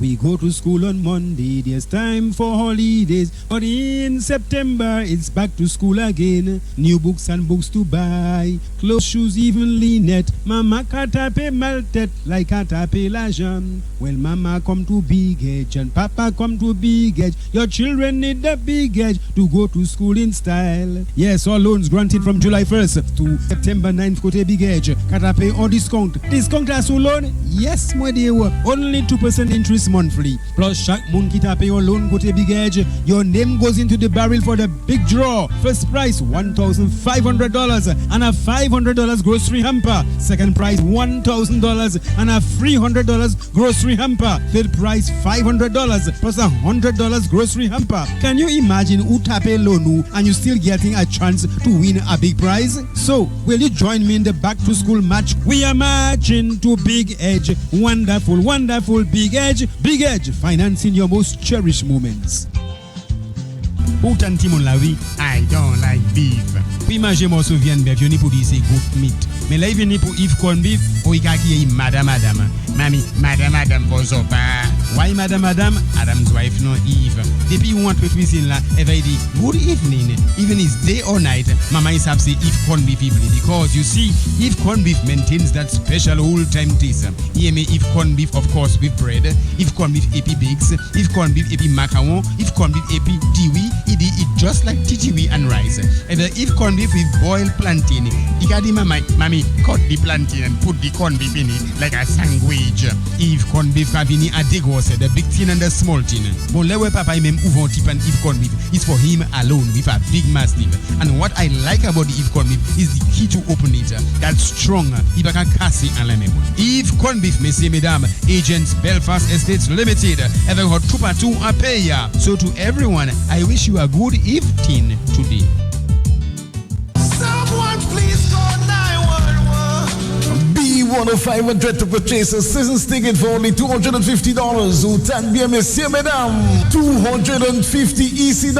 We go to school on Monday, there's time for holidays. But in September, it's back to school again. New books and books to buy. Clothes, shoes, even linen. Mama katape maltet like katape lajan. Well, mama come to big age and papa come to big age. Your children need the big age to go to school in style. Yes, all loans granted from July 1st to September 9th. Kote big age. Katape or discount. Discount as loan? Yes, my dear. Only 2% interest monthly. Plus, chaque month kita pay your loan go to big edge. Your name goes into the barrel for the big draw. First prize $1,500 and a $500 grocery hamper. Second prize $1,000 and a $300 grocery hamper. Third prize $500 plus a $100 grocery hamper. Can you imagine who tape loan and you still getting a chance to win a big prize? So, will you join me in the back to school match? We are marching to Big Edge. Wonderful, wonderful Big Edge. Big Edge, financing your most cherished moments. Pourtant, Timon la vie, I don't like beef. Puis manger mon souviens beef, you need pour dire c'est goat meat. Mais là, il vient pour Yves corn beef, ou il y a madame. Mami, madame, bonsoir. Why madame? Adam's wife, no Eve. Depuis you want to cuisine là, every day, good evening. Even it's day or night, mama is have say Yves corn beef evening. Because you see, Yves corn beef maintains that special old time taste. Here me Yves corn beef, of course, with bread. Yves corn beef epi bakes. Yves corn beef epi macaron. Yves corn beef epi tiwi. It just like tiwi and rice. And the Yves corn beef with boiled plantain. You got the mommy cut the plantain and put the corn beef in it like a sandwich. Yves corn beef kavini a degos, the big tin and the small tin. Bon lewe papa même ouvon tip and Yves corn beef is for him alone with a big mastiff. And what I like about the Yves corn beef is the key to open it. That's strong. Il can casser en la même. Yves corn beef, messieurs, mesdames, Agents Belfast Estates Limited, avec hot tupa to a payer. So to everyone, I wish you a good evening today. Someone please call 911. B105 to purchase a season's ticket for only $250. Utan bien, messieurs, mesdames, $250 EC.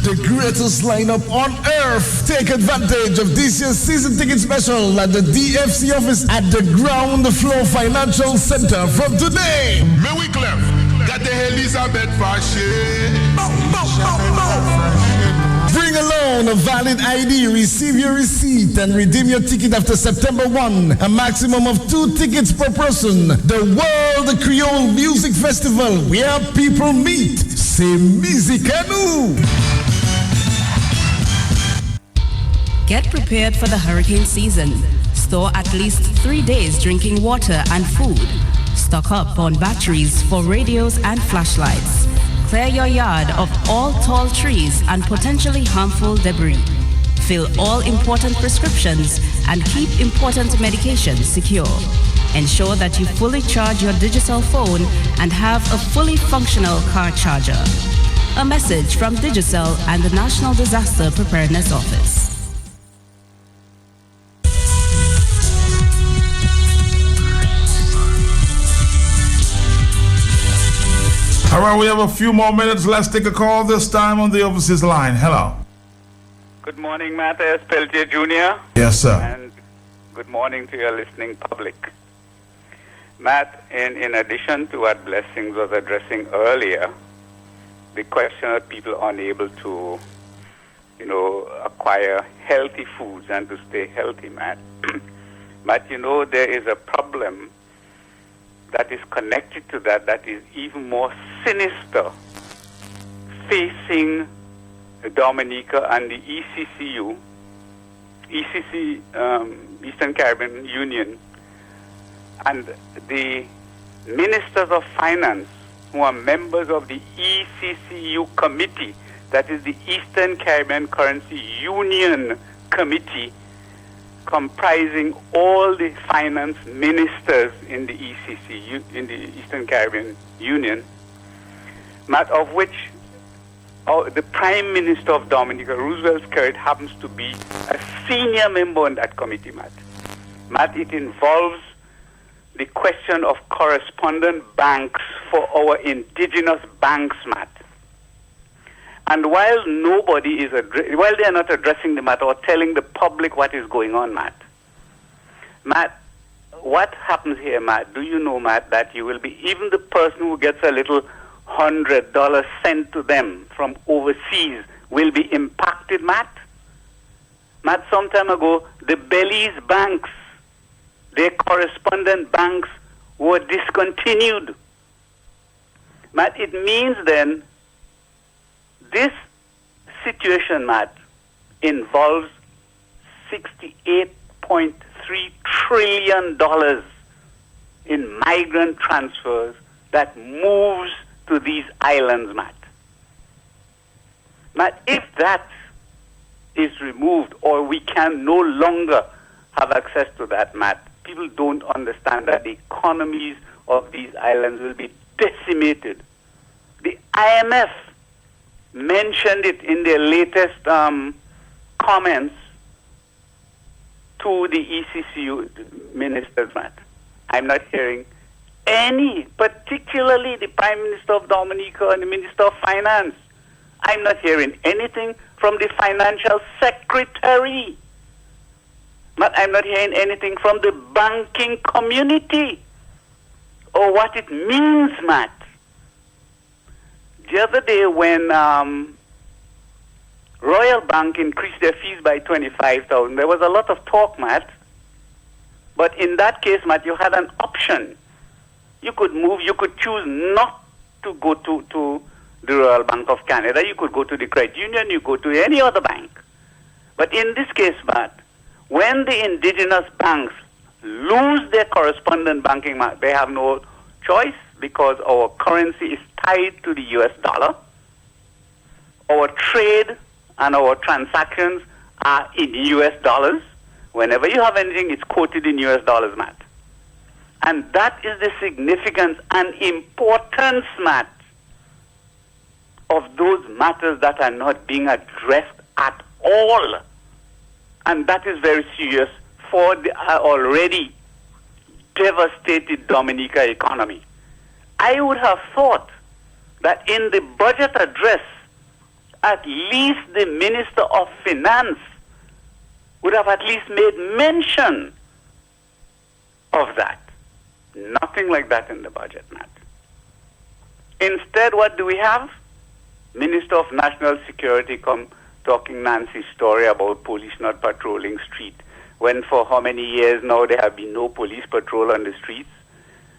The greatest lineup on earth. Take advantage of this year's season ticket special at the DFC office at the Ground Floor Financial Center from today. May we clap that the Elizabeth fashion. Bring along a valid ID, receive your receipt, and redeem your ticket after September 1. A maximum of 2 tickets per person. The World Creole Music Festival, where people meet. C'est musique à nous. Get prepared for the hurricane season. Store at least 3 days drinking water and food. Stock up on batteries for radios and flashlights. Clear your yard of all tall trees and potentially harmful debris. Fill all important prescriptions and keep important medications secure. Ensure that you fully charge your digital phone and have a fully functional car charger. A message from Digicel and the National Disaster Preparedness Office. All right, we have a few more minutes. Let's take a call this time on the overseas line. Hello. Good morning, Matt S. Peltier Jr. Yes, sir. And good morning to your listening public. Matt, in addition to what Blessings was addressing earlier, the question of people unable to, acquire healthy foods and to stay healthy, Matt. But, there is a problem that is connected to that is even more sinister, facing Dominica and the Eastern Caribbean Union, and the ministers of finance who are members of the ECCU committee, that is the Eastern Caribbean Currency Union Committee, comprising all the finance ministers in the ECCU, in the Eastern Caribbean Union, Matt, of which the Prime Minister of Dominica, Roosevelt Skerritt, happens to be a senior member on that committee, Matt. Matt, it involves the question of correspondent banks for our indigenous banks, Matt. And while while they are not addressing the matter or telling the public what is going on, Matt, what happens here, Matt? Do you know, Matt, that you will be, even the person who gets a little $100 sent to them from overseas will be impacted, Matt? Matt, some time ago, the Belize banks, their correspondent banks were discontinued. Matt, it means then this situation, Matt, involves $68.3 trillion in migrant transfers that moves to these islands, Matt. Matt, if that is removed or we can no longer have access to that, Matt, people don't understand that the economies of these islands will be decimated. The IMF mentioned it in their latest comments to the ECCU ministers, Matt. I'm not hearing any, particularly the Prime Minister of Dominica and the Minister of Finance. I'm not hearing anything from the Financial Secretary. But I'm not hearing anything from the banking community or what it means, Matt. The other day when Royal Bank increased their fees by $25,000, there was a lot of talk, Matt. But in that case, Matt, you had an option. You could choose not to go to the Royal Bank of Canada. You could go to the credit union, you go to any other bank. But in this case, Matt, when the indigenous banks lose their correspondent banking, Matt, they have no choice because our currency is tied to the US dollar. Our trade and our transactions are in US dollars. Whenever you have anything, it's quoted in US dollars, Matt. And that is the significance and importance, Matt, of those matters that are not being addressed at all. And that is very serious for the already devastated Dominica economy. I would have thought that in the budget address, at least the Minister of Finance would have at least made mention of that. Nothing like that in the budget, Matt. Instead, what do we have? Minister of National Security come talking Nancy's story about police not patrolling street, when for how many years now there have been no police patrol on the streets.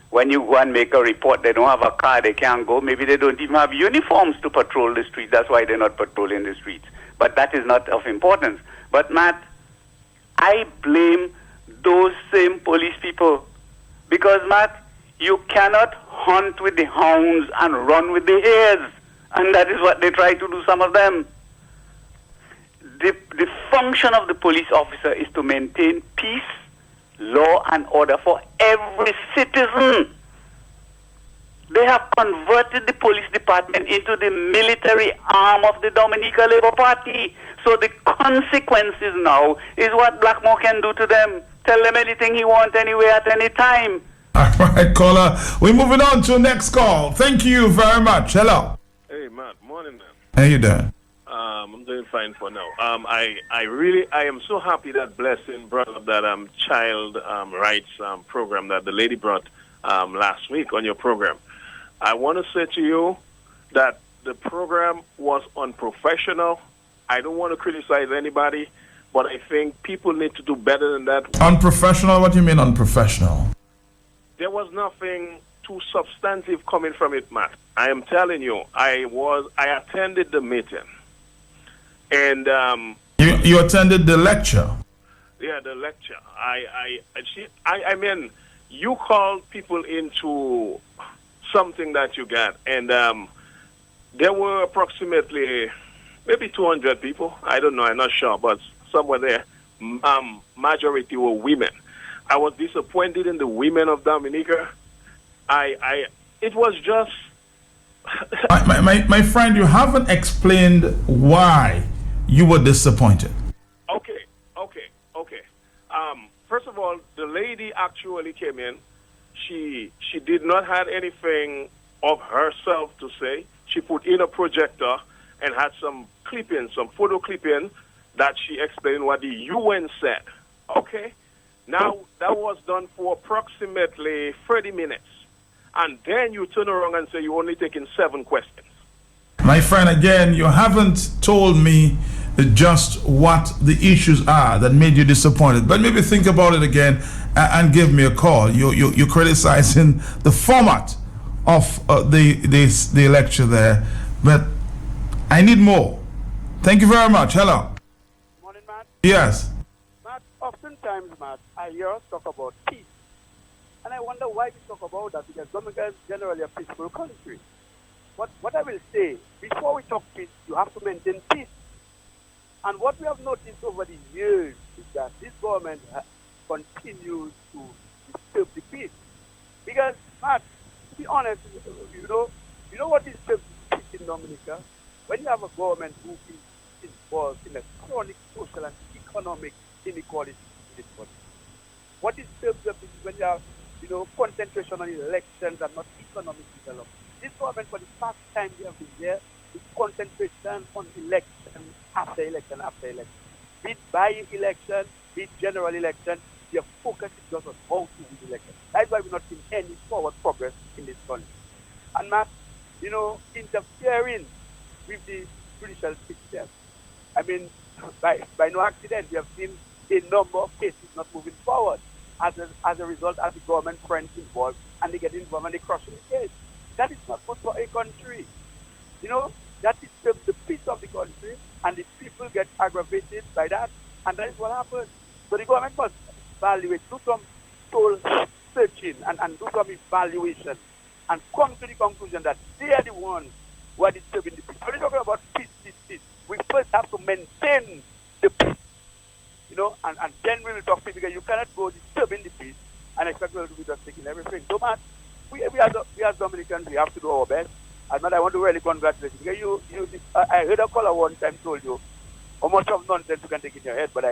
When you go and make a report, they don't have a car, they can't go. Maybe they don't even have uniforms to patrol the streets. That's why they're not patrolling the streets. But that is not of importance. But Matt, I blame those same police people. Because, Matt, you cannot hunt with the hounds and run with the hares. And that is what they try to do, some of them. The function of the police officer is to maintain peace, law, and order for every citizen. They have converted the police department into the military arm of the Dominica Labour Party. So the consequences now is what Blackmore can do to them. Tell them anything he wants anywhere at any time. All right, caller. We're moving on to the next call. Thank you very much. Hello. Hey, Matt. Morning, man. How you doing? I'm doing fine for now. I am so happy that Blessing brought up that child rights program that the lady brought last week on your program. I want to say to you that the program was unprofessional. I don't want to criticize anybody, but I think people need to do better than that. Unprofessional? What do you mean unprofessional? There was nothing too substantive coming from it, Matt. I am telling you, I attended the meeting. And you attended the lecture? Yeah, the lecture. I mean, you called people into something that you got, and there were approximately maybe 200 people. I don't know, I'm not sure, but somewhere there. Majority were women. I was disappointed in the women of Dominica. It was just... my friend, you haven't explained why you were disappointed. Okay. First of all, the lady actually came in. She did not have anything of herself to say. She put in a projector and had some clipping, some photo clipping that she explained what the UN said. Okay? Now, that was done for approximately 30 minutes. And then you turn around and say you're only taking 7 questions. My friend, again, you haven't told me just what the issues are that made you disappointed. But maybe think about it again and give me a call. You're criticizing the format of the lecture there. But I need more. Thank you very much. Hello. Morning, Matt. Yes. Matt, oftentimes, Matt, I hear us talk about peace. And I wonder why we talk about that, because Dominica is generally a peaceful country. What I will say, before we talk peace, you have to maintain peace. And what we have noticed over the years is that this government continues to disturb the peace. Because, Matt, to be honest, you know what disturbs peace in Dominica? When you have a government who is involved in a chronic social and economic inequality in this country. What disturbs the peace is when you have concentration on elections and not economic development. This government, for the past time we have been here, is concentration on election after election after election. Be it by-election, be it general election, their focus is just on how to win election. That's why we're not seeing any forward progress in this country. And Matt, interfering with the judicial system. I mean, by no accident, we have seen a number of cases not moving forward as a result of the government friends involved, and they get involved and they crush the case. That is not good for a country. That is the peace of the country, and the people get aggravated by that, and that is what happens. So the government must evaluate, do some soul searching and do some evaluation, and come to the conclusion that they are the ones who are disturbing the peace. When we're talking about peace, we first have to maintain the peace. And then we will talk peace, because you cannot go disturbing the peace and expect people to be just taking everything. So, man, we as Dominicans, we have to do our best. And man, I want to really congratulate you. I heard a caller one time told you how much of nonsense you can take in your head, but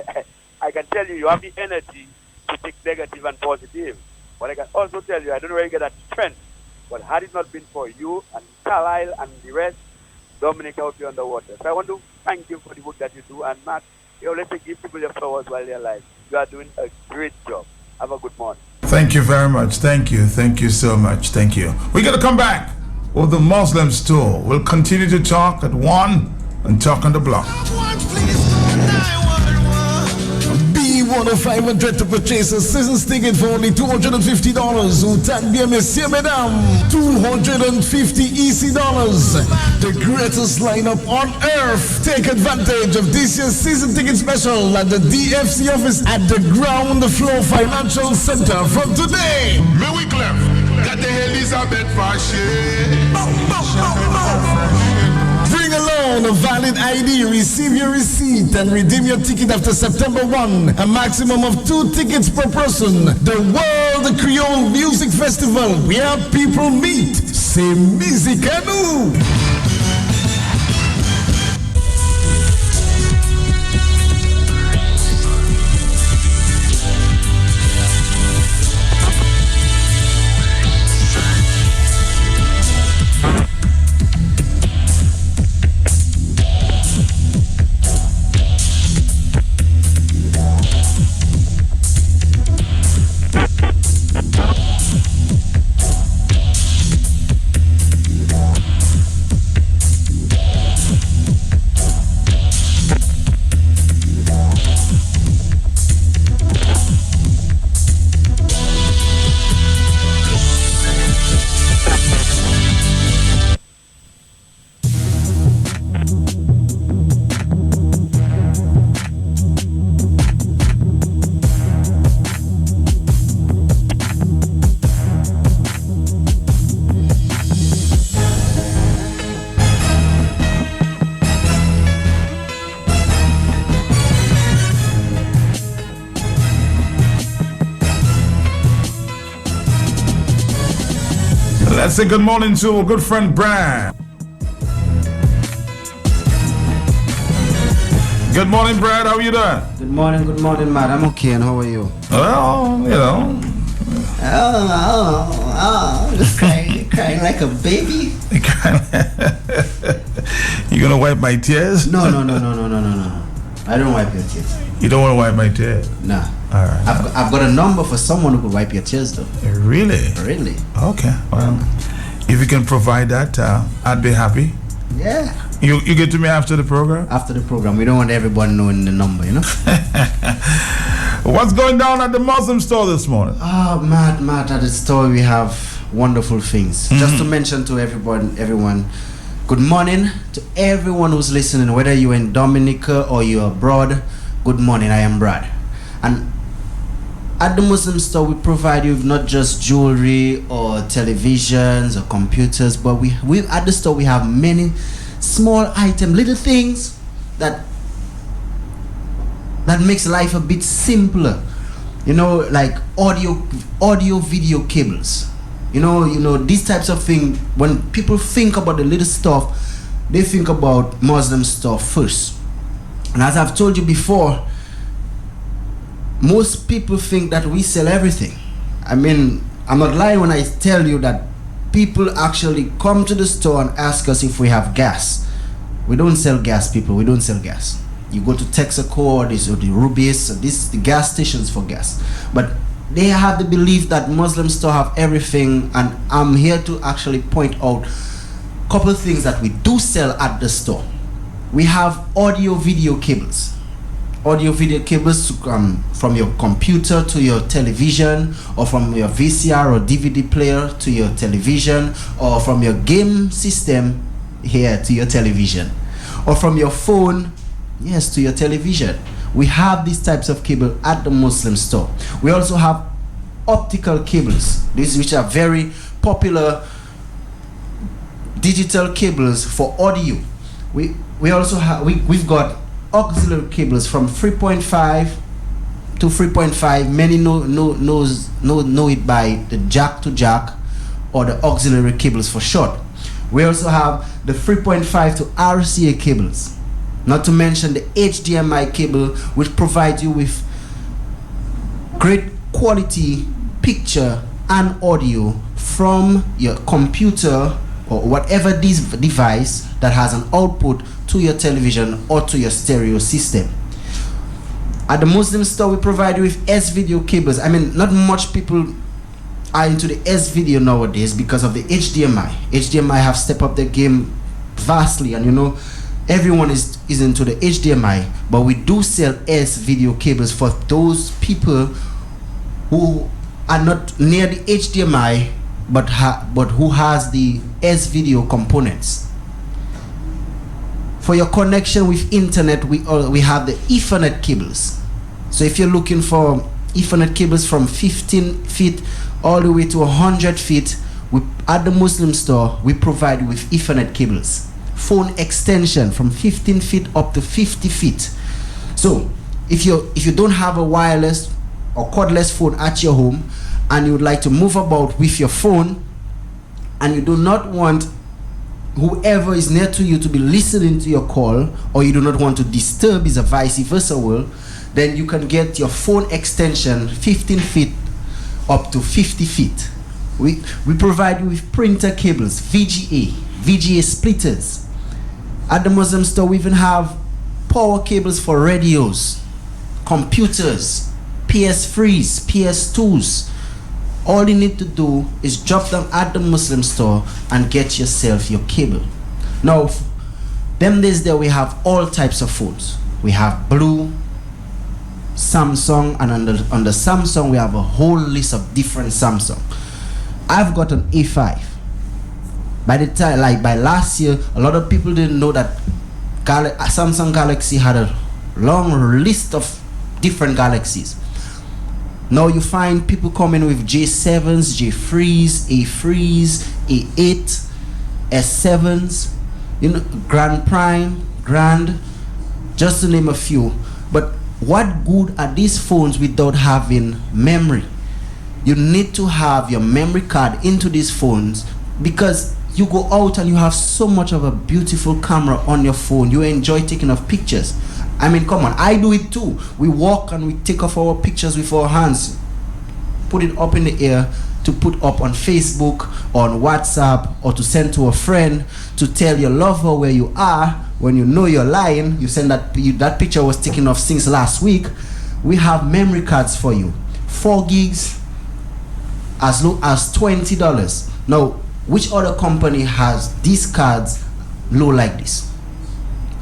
I can tell you have the energy to take negative and positive. But I can also tell you, I don't know where you get that strength. But had it not been for you and Carlisle and the rest, Dominica would be underwater. So I want to thank you for the work that you do. And Matt, let's give people your flowers while they're alive. You are doing a great job. Have a good morning. Thank you very much. Thank you. Thank you so much. Thank you. We're going to come back with the Muslims tour. We'll continue to talk at 1 and talk on the block. 1 of 500 to purchase a season's ticket for only $250. Utan bien, Monsieur, Madame. $250 EC dollars. The greatest lineup on earth. Take advantage of this year's season ticket special at the DFC office at the Ground Floor Financial Center from today. Me we clef. Got the Elizabeth fashion. Bring along a valid ID, receive your receipt, and redeem your ticket after September 1. A maximum of 2 tickets per person. The World Creole Music Festival, where people meet. C'est musique à nous. Let's say good morning to our good friend Brad. Good morning, Brad. How are you doing? Good morning, Matt. I'm okay, and how are you? Well, you know. I'm just crying like a baby. You gonna wipe my tears? No. I don't wipe your tears. You don't want to wipe my tears? Nah. All right. I've got a number for someone who could wipe your tears, though. Really? Really? Okay. Well, if you can provide that, I'd be happy. Yeah. You get to me after the program? After the program. We don't want everyone knowing the number, you know? What's going down at the Muslim store this morning? Oh, Matt, at the store we have wonderful things. Mm-hmm. Just to mention to everyone, good morning to everyone who's listening, whether you're in Dominica or you're abroad. Good morning, I am Brad. And at the Muslim store, we provide you with not just jewelry or televisions or computers, but we at the store we have many small items, little things that makes life a bit simpler. You know, like audio video cables. You know these types of things. When people think about the little stuff, they think about Muslim stuff first. And as I've told you before, most people think that we sell everything. I mean, I'm not lying when I tell you that people actually come to the store and ask us if we have gas. We don't sell gas, people. We don't sell gas. You go to Texaco or the Rubies, the gas stations for gas. But they have the belief that Muslim store have everything, and I'm here to actually point out a couple of things that we do sell at the store. We have audio video cables. Audio video cables from your computer to your television, or from your VCR or DVD player to your television, or from your game system here to your television, or from your phone, yes, to your television. We have these types of cable at the Muslim store. We also have optical cables, these which are very popular digital cables for audio. We also have we've got auxiliary cables from 3.5 to 3.5. Many know it by the jack to jack, or the auxiliary cables for short. We also have the 3.5 to RCA cables, not to mention the HDMI cable, which provides you with great quality picture and audio from your computer or whatever this device that has an output to your television or to your stereo system. At the Muslim store, we provide you with S-video cables. I mean, not much people are into the S-video nowadays because of the HDMI. HDMI have stepped up their game vastly, and everyone is into the HDMI, but we do sell S video cables for those people who are not near the HDMI but who has the S video components. For your connection with internet, we have the Ethernet cables. So if you're looking for Ethernet cables from 15 feet all the way to 100 feet, at the Muslim store, we provide you with Ethernet cables. Phone extension from 15 feet up to 50 feet. So if you don't have a wireless or cordless phone at your home and you would like to move about with your phone and you do not want whoever is near to you to be listening to your call, or you do not want to disturb, is a vice versa world, then you can get your phone extension 15 feet up to 50 feet. We provide you with printer cables, VGA splitters. At the Muslim store, we even have power cables for radios, computers, PS3s, PS2s. All you need to do is drop them at the Muslim store and get yourself your cable. Now, them days there we have all types of phones. We have Blue, Samsung, and on the Samsung we have a whole list of different Samsung. I've got an A5. By last year, a lot of people didn't know that Samsung Galaxy had a long list of different Galaxies. Now you find people coming with J7s, J3s, A3s, A8, S7s, Grand Prime, Grand, just to name a few. But what good are these phones without having memory? You need to have your memory card into these phones, because you go out and you have so much of a beautiful camera on your phone. You enjoy taking off pictures. I mean, come on, I do it too. We walk and we take off our pictures with our hands, put it up in the air to put up on Facebook, on WhatsApp, or to send to a friend to tell your lover where you are. When you know you're lying, you send that picture was taken off since last week. We have memory cards for you, 4 gigs as low as $20. Now, which other company has these cards low like this?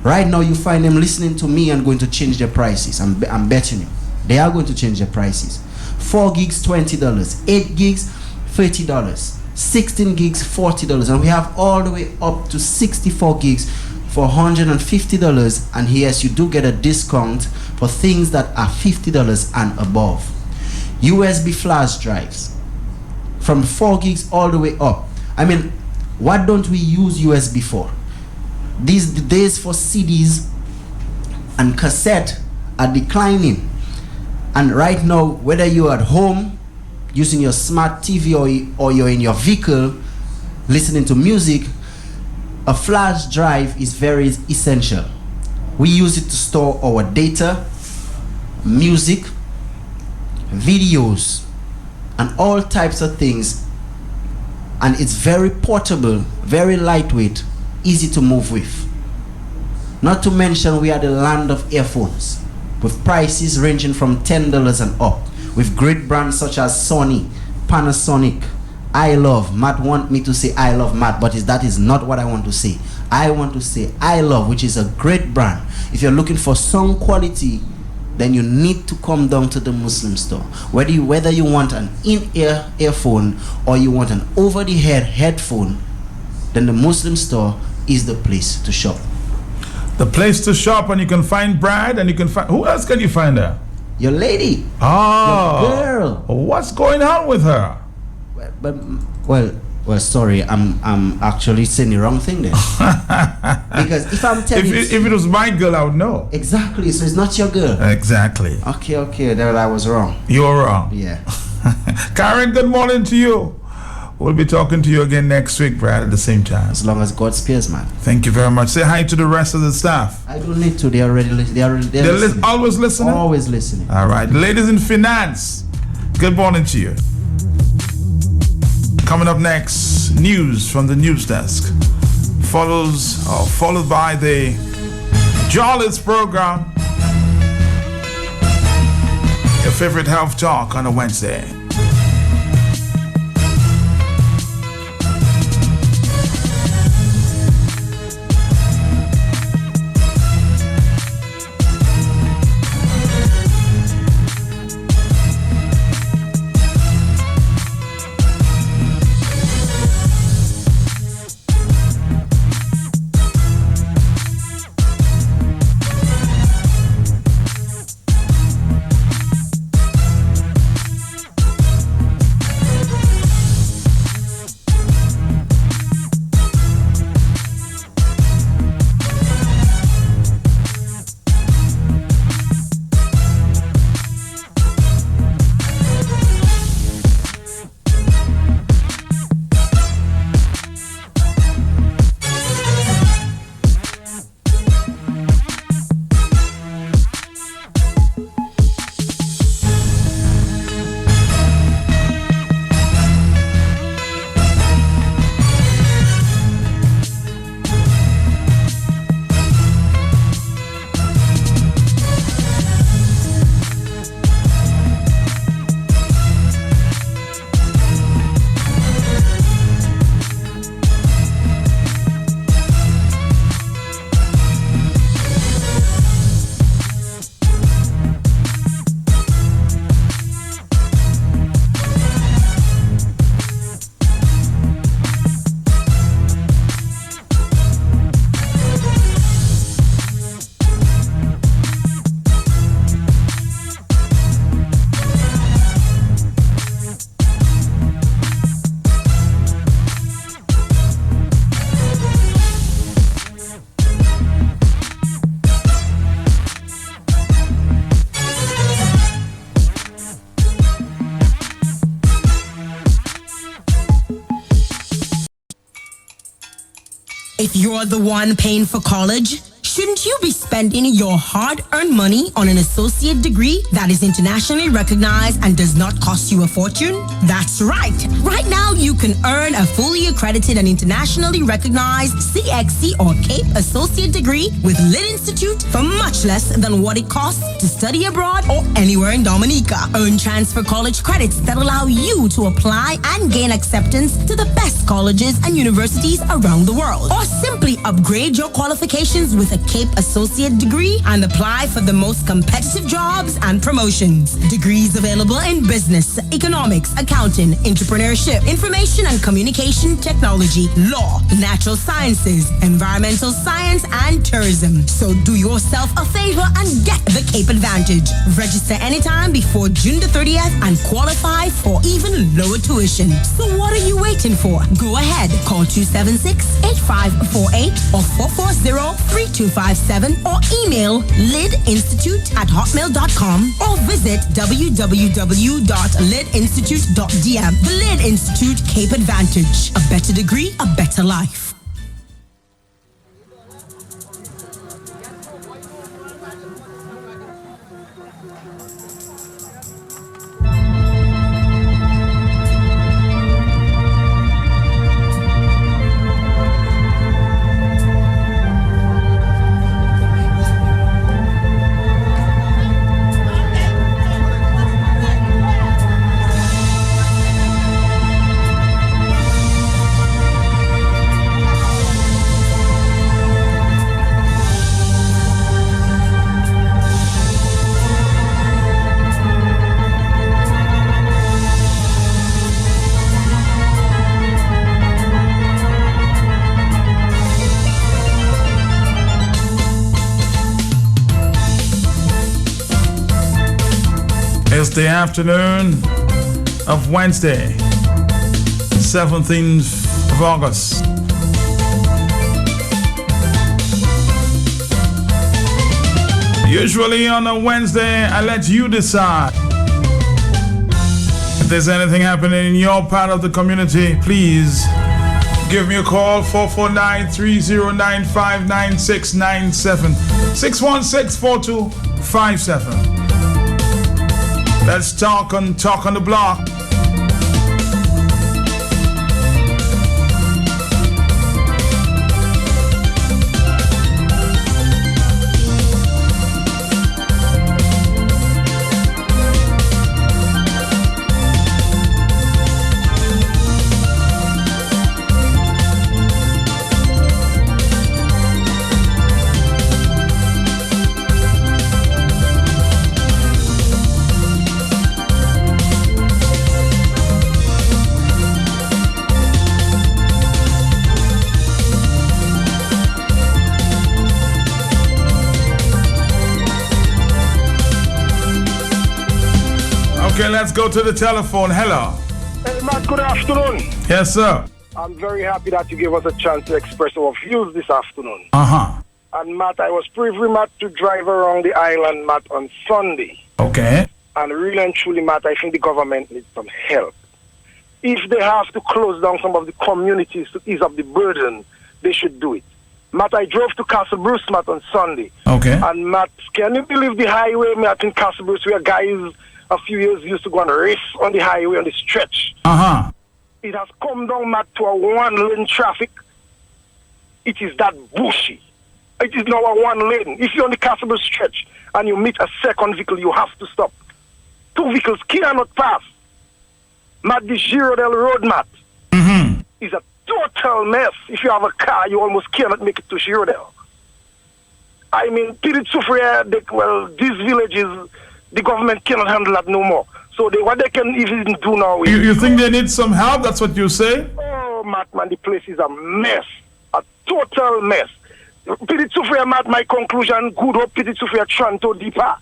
Right now, you find them listening to me and going to change their prices. I'm betting you. They are going to change their prices. 4 gigs, $20. 8 gigs, $30. 16 gigs, $40. And we have all the way up to 64 gigs for $150. And yes, you do get a discount for things that are $50 and above. USB flash drives from 4 gigs all the way up. I mean, what don't we use USB for? These days for CDs and cassette are declining. And right now, whether you're at home using your smart TV or you're in your vehicle listening to music, a flash drive is very essential. We use it to store our data, music, videos, and all types of things. And it's very portable, very lightweight, easy to move with. Not to mention, we are the land of earphones, with prices ranging from $10 and up, with great brands such as Sony, Panasonic, I Love. Matt want me to say I Love Matt, but that is not what I want to say. I want to say I Love, which is a great brand. If you're looking for sound quality, then you need to come down to the Muslim store. Whether you want an in-ear earphone or you want an over-the-head headphone, then the Muslim store is the place to shop. The place to shop, and you can find Brad, and you can find, who else can you find there? Your lady. Oh, your girl. What's going on with her? Well, sorry, I'm actually saying the wrong thing there. Because if I'm telling you, if it was my girl, I would know. Exactly, so it's not your girl. Exactly. Okay, then I was wrong. You're wrong. Yeah. Karen, good morning to you. We'll be talking to you again next week, Brad, at the same time. As long as God spares, man. Thank you very much. Say hi to the rest of the staff. I don't need to. They're listening. Always listening? Always listening. All right. Ladies in finance, good morning to you. Coming up next, news from the news desk. Followed by the Jollies program. Your favorite health talk on a Wednesday. If you're the one paying for college, shouldn't you be spending your hard-earned money on an associate degree that is internationally recognized and does not cost you a fortune? That's right. Right now, you can earn a fully accredited and internationally recognized CXC or CAPE associate degree with Lit Institute for much less than what it costs to study abroad or anywhere in Dominica. Earn transfer college credits that allow you to apply and gain acceptance to the best colleges and universities around the world. Or simply upgrade your qualifications with a CAPE associate degree and apply for the most competitive jobs and promotions. Degrees available in business, economics, accounting, entrepreneurship, information and communication technology, law, natural sciences, environmental science, and tourism. So do yourself a favor and get the CAPE Advantage. Register anytime before June the 30th and qualify for even lower tuition. So what are you waiting for? Go ahead. Call 276-8548 or 440-3257 or email lidinstitute@hotmail.com or visit www.lidinstitute.dm. The Lid Institute CAPE Advantage. A better degree, a better life. It's the afternoon of Wednesday, 17th of August. Usually on a Wednesday, I let you decide. If there's anything happening in your part of the community, please give me a call, 449-3095-9697, 616-4257. Let's talk on the block. Okay, let's go to the telephone. Hello. Hey, Matt, good afternoon. Yes, sir. I'm very happy that you gave us a chance to express our views this afternoon. Uh-huh. And Matt, I was privileged, Matt, to drive around the island, Matt, on Sunday. Okay. And really and truly, Matt, I think the government needs some help. If they have to close down some of the communities to ease up the burden, they should do it. Matt, I drove to Castle Bruce, Matt, on Sunday. Okay. And Matt, can you believe the highway, Matt, in Castle Bruce, where guys a few years used to go and race on the highway on the stretch? Uh-huh. It has come down, Matt, to a one-lane traffic. It is that bushy. It is now a one-lane. If you're on the Castle Bruce stretch and you meet a second vehicle, you have to stop. Two vehicles cannot pass. Matt, the Girardel Road, Matt, is a total mess. If you have a car, you almost cannot make it to Girardel. I mean, Pirit Soufriere, these villages, the government cannot handle that no more. So what they can even do now is... You think they need some help? That's what you say? Oh, Matt, man, the place is a mess. A total mess. Pirit Soufriere, Matt, my conclusion, Good Hope, Pirit Soufriere, Tranto, Deepa.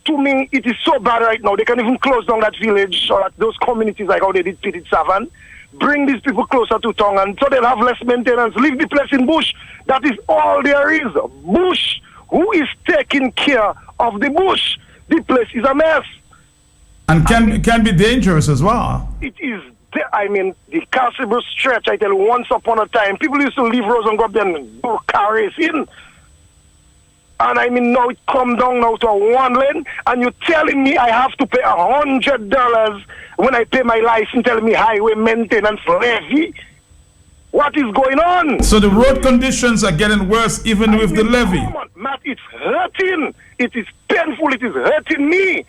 To me, it is so bad right now. They can even close down that village or those communities like how they did Pirit Savan. Bring these people closer to town and so they'll have less maintenance. Leave the place in bush. That is all there is. Bush. Who is taking care of the bush? The place is a mess. And can be dangerous as well. It is the Castle stretch, I tell you, once upon a time, people used to leave roads and go up there and do car racing. And now it come down now to a one lane, and you're telling me I have to pay $100 when I pay my license, telling me highway maintenance levy? What is going on? So the road conditions are getting worse even with the levy. Come on, Matt, it's hurting. It is painful. It is hurting me.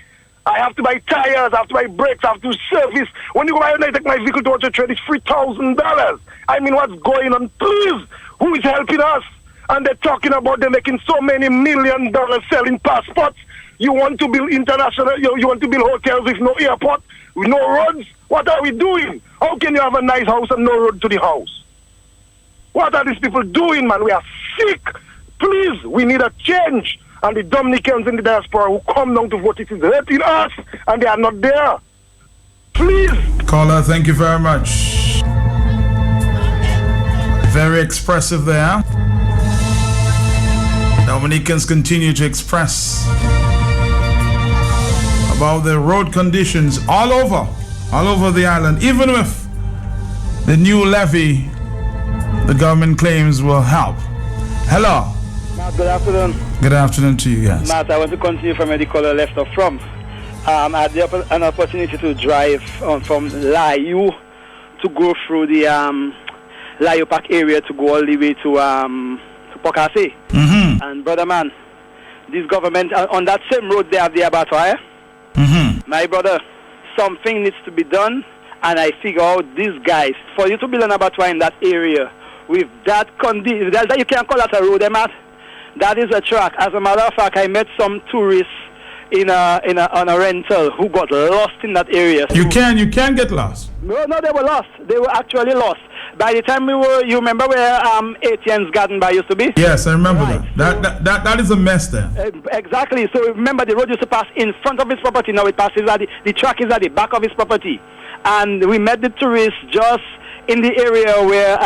I have to buy tires, I have to buy brakes, I have to service. When you go out and I take my vehicle to auto trade, it's $3,000. What's going on? Please, who is helping us? And they're talking about them making so many $1 million selling passports. You want to build international, you want to build hotels with no airport, with no roads? What are we doing? How can you have a nice house and no road to the house? What are these people doing, man? We are sick. Please, we need a change. And the Dominicans in the diaspora who come down to vote, it is hurting us, and they are not there. Please. Caller, thank you very much. Very expressive there. Dominicans continue to express about the road conditions all over the island, even with the new levy the government claims will help. Hello. Matt, good afternoon. Good afternoon to you, yes. Matt, I want to continue from where the caller left off from. I had an opportunity to drive from Layu to go through the Layu Park area to go all the way to Pocasset. Mm-hmm. And brother man, this government on that same road they have the abattoir. Mm-hmm. My brother, something needs to be done, and I figure out these guys, for you to build an abattoir in that area with that condition, that you can't call that a road, Matt. That is a track. As a matter of fact, I met some tourists on a rental who got lost in that area. So you can get lost. No, they were lost. They were actually lost. By the time you remember where ATN's Garden Bar used to be? Yes, I remember that. That is a mess there. Exactly. So remember, the road used to pass in front of his property. Now it passes the track is at the back of his property. And we met the tourists just in the area where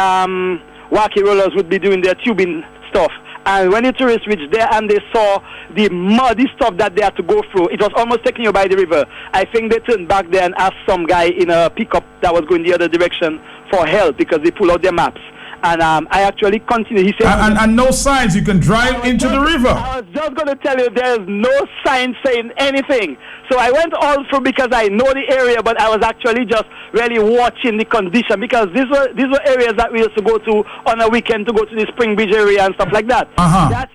Wacky Rollers would be doing their tubing stuff. And when the tourists reached there and they saw the muddy stuff that they had to go through, it was almost taking you by the river. I think they turned back there and asked some guy in a pickup that was going the other direction for help because they pulled out their maps. And I actually continued. He said, and no signs. You can drive into the river. I was just going to tell you, there's no sign saying anything. So I went all through because I know the area, but I was actually just really watching the condition because these were areas that we used to go to on a weekend to go to the Spring Bridge area and stuff like that. That's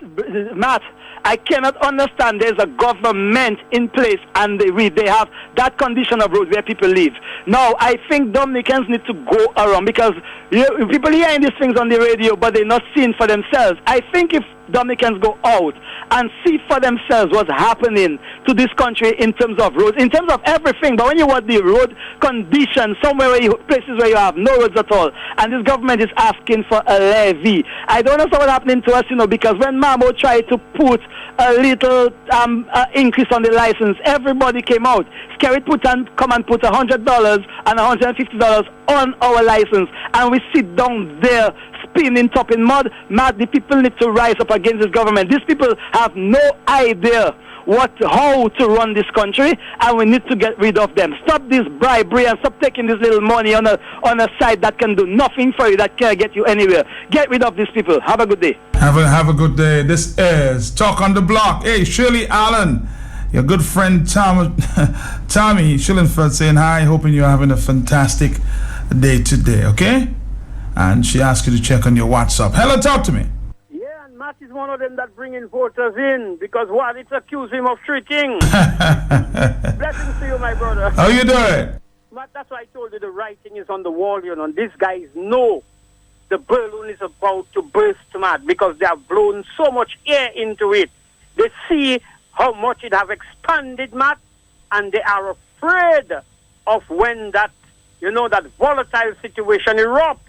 Matt. I cannot understand there's a government in place and they have that condition of roads where people live. Now, I think Dominicans need to go around because people hearing these things on the radio, but they're not seeing for themselves. I think if Dominicans go out and see for themselves what's happening to this country in terms of roads, in terms of everything, but when you want the road condition, places where you have no roads at all, and this government is asking for a levy. I don't understand what's happening to us, because when Mamo tried to put a little increase on the license, everybody came out. Scary come and put $100 and $150 on our license, and we sit down there spinning top in mud. Matt, the people need to rise up against this government. These people have no idea how to run this country, and we need to get rid of them. Stop this bribery and stop taking this little money on a side that can do nothing for you, that can't get you anywhere. Get rid of these people. Have a good day. Have a good day. This is Talk on the Block. Hey, Shirley Allen, your good friend Tommy Schillenfeld saying hi, hoping you're having a fantastic day today, okay? And she asked you to check on your WhatsApp. Hello, talk to me. Yeah, and Matt is one of them that bringing voters in because what? It's accused him of tricking. Blessings to you, my brother. How you doing? Matt, that's why I told you the writing is on the wall, and these guys know the balloon is about to burst, Matt, because they have blown so much air into it. They see how much it have expanded, Matt, and they are afraid of when that, that volatile situation erupts.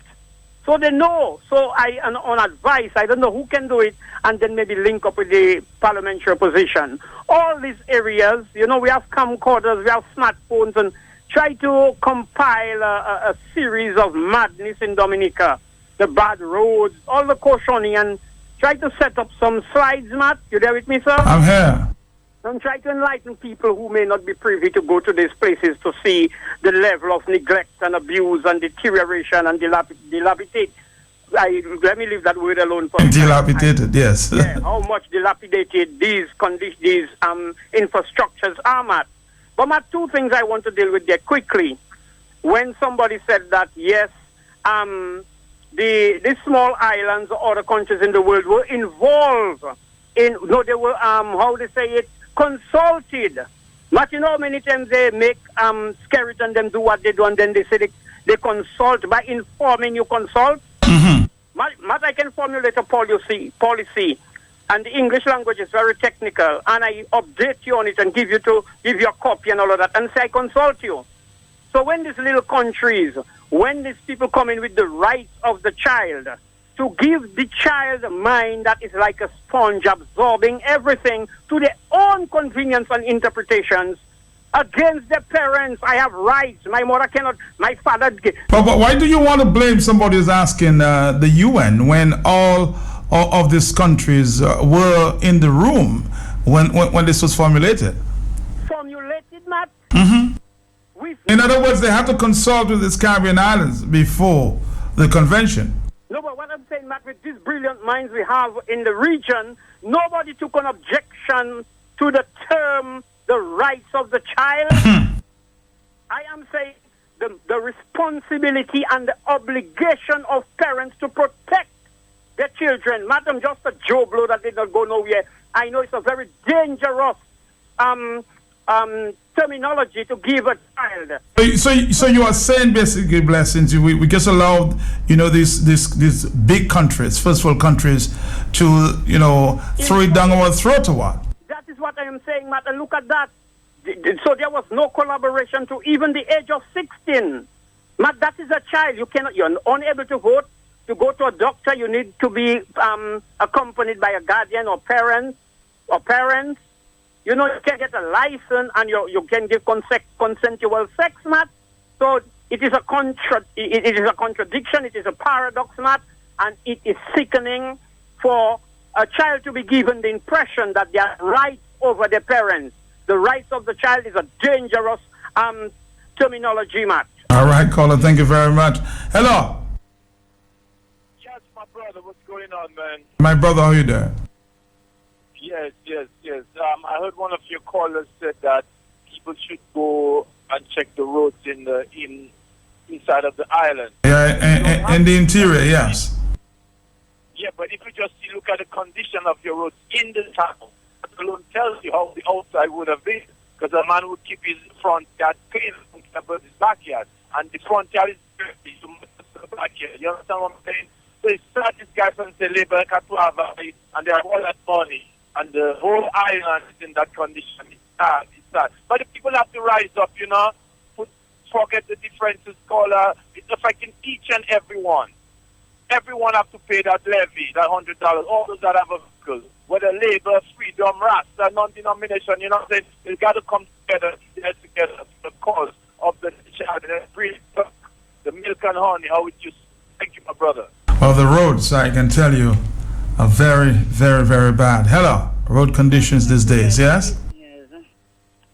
So they know. So on advice, I don't know who can do it, and then maybe link up with the parliamentary opposition. All these areas, we have camcorders, we have smartphones, and try to compile a series of madness in Dominica, the bad roads, all the cautioning, and try to set up some slides, Matt. You there with me, sir? I'm here. And try to enlighten people who may not be privy to go to these places to see the level of neglect and abuse and deterioration and dilapidate. Let me leave that word alone for dilapidated. Yes. Yeah, how much dilapidated these infrastructures are, Matt. But Matt, two things I want to deal with there quickly. When somebody said that yes, the small islands or other countries in the world were involved in they were how they say it, consulted. But you know, many times they make Skerrit and them do what they do, and then they say they consult. By informing, you consult. Mm-hmm. Matt, I can formulate a policy, and the English language is very technical, and I update you on it and give you a copy and all of that, and say I consult you. So when these little countries, when these people come in with the rights of the child, to give the child a mind that is like a sponge absorbing everything to their own convenience and interpretations against the parents. I have rights. My mother cannot, my father... But why do you want to blame somebody who's asking the UN when all of these countries were in the room when this was formulated? Formulated, Matt? Mm-hmm. In other words, they have to consult with these Caribbean islands before the convention. No, but what I'm saying, Matt, with these brilliant minds we have in the region, nobody took an objection to the term, the rights of the child. I am saying the responsibility and the obligation of parents to protect their children. Madam, just a Joe blow that did not go nowhere. I know it's a very dangerous terminology to give a child. So you are saying basically, Blessings, we just allowed, these big countries, first world countries, to, throw it down our throat or what? That is what I am saying, Matt, and look at that. So there was no collaboration to even the age of 16. Matt, that is a child. You're unable to vote. To go to a doctor, you need to be accompanied by a guardian or parents. You can get a license and you can give consensual sex, Matt. So it is a contradiction, it is a paradox, Matt, and it is sickening for a child to be given the impression that they are rights over their parents. The rights of the child is a dangerous terminology, Matt. All right, caller, thank you very much. Hello. Yes, my brother, what's going on, man? My brother, how you doing? Yes. I heard one of your callers said that people should go and check the roads inside of the island. Yeah, in the interior, yes. Yeah, but if you just look at the condition of your roads in the town, that alone tells you how the outside would have been. Because a man would keep his front yard clean about his backyard. And the front yard is dirty, so much of the backyard. You understand what I'm saying? So he started this guy from the labor Katuava, and they have all that money. And the whole island is in that condition. It's sad. But the people have to rise up, forget the differences, caller. It's affecting each and everyone. Everyone have to pay that levy, that $100. All those that have a vehicle, whether labor, freedom, Rasta, non-denomination, you know what I'm saying? They got to come together for the cause of the child and bring the milk and honey, how it used. Thank you, my brother. Well, the roads, I can tell you, are very, very, very bad. Hello, road conditions these days, yes? Yes.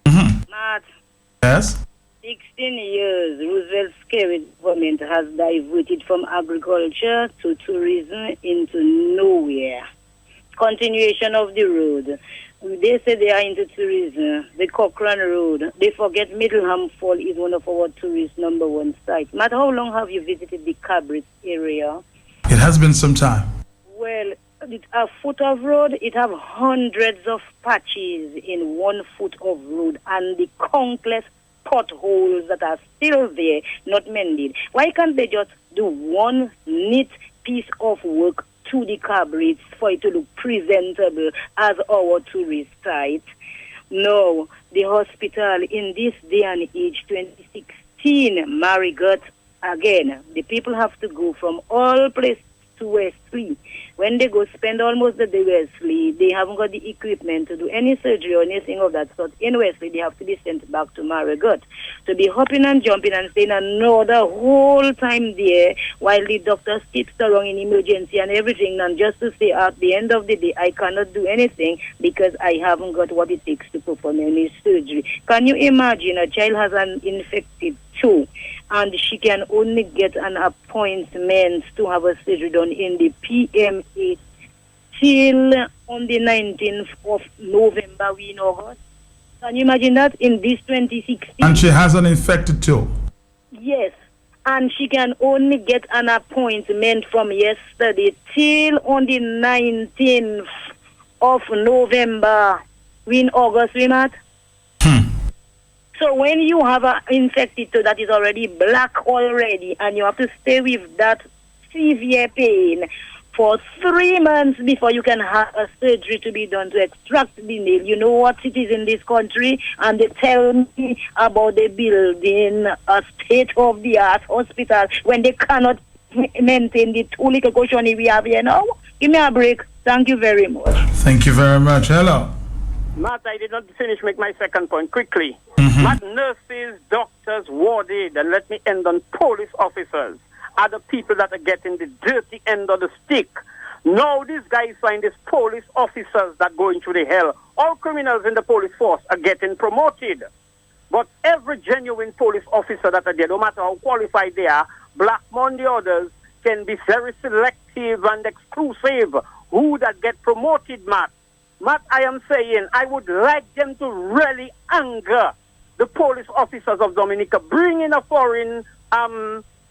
Mm-hmm. Matt, Yes? 16 years, Roosevelt's Skerrit government has diverted from agriculture to tourism into nowhere. Continuation of the road. They say they are into tourism. The Cochrane Road. They forget Middleham Fall is one of our tourist #1 sites. Matt, how long have you visited the Cabrit area? It has been some time. Well, a foot of road, it have hundreds of patches in 1 foot of road and the countless potholes that are still there, not mended. Why can't they just do one neat piece of work to the Cabrits for it to look presentable as our tourist site? No, the hospital in this day and age, 2016, Marigot, again, the people have to go from all places to Wesley. When they go spend almost the day Wesley, they haven't got the equipment to do any surgery or anything of that sort. In Wesley, they have to be sent back to Marigot. To be hopping and jumping and staying another whole time there while the doctor sits around in emergency and everything, and just to say at the end of the day, I cannot do anything because I haven't got what it takes to perform any surgery. Can you imagine a child has an infected toe and she can only get an appointment to have a surgery done in the PMA till on the 19th of November, we in August? Can you imagine that in this 2016? And she has an infected toe? Yes. And she can only get an appointment from yesterday till on the 19th of November. We in August, we Matt? So when you have an infected toe that is already black already and you have to stay with that severe pain for 3 months before you can have a surgery to be done to extract the nail. You know what it is in this country? And they tell me about the building a state-of-the-art hospital when they cannot maintain the two little cushion we have here now. Give me a break. Thank you very much. Thank you very much. Hello. Matt, I did not finish make my second point quickly. Matt, nurses, doctors, warded, and let me end on police officers are the people that are getting the dirty end of the stick. Now these guys find these police officers that going through the hell. All criminals in the police force are getting promoted. But every genuine police officer that are there, no matter how qualified they are, black among the others, can be very selective and exclusive who that get promoted, Matt. Matt, I am saying I would like them to really anger the police officers of Dominica. Bring in a foreign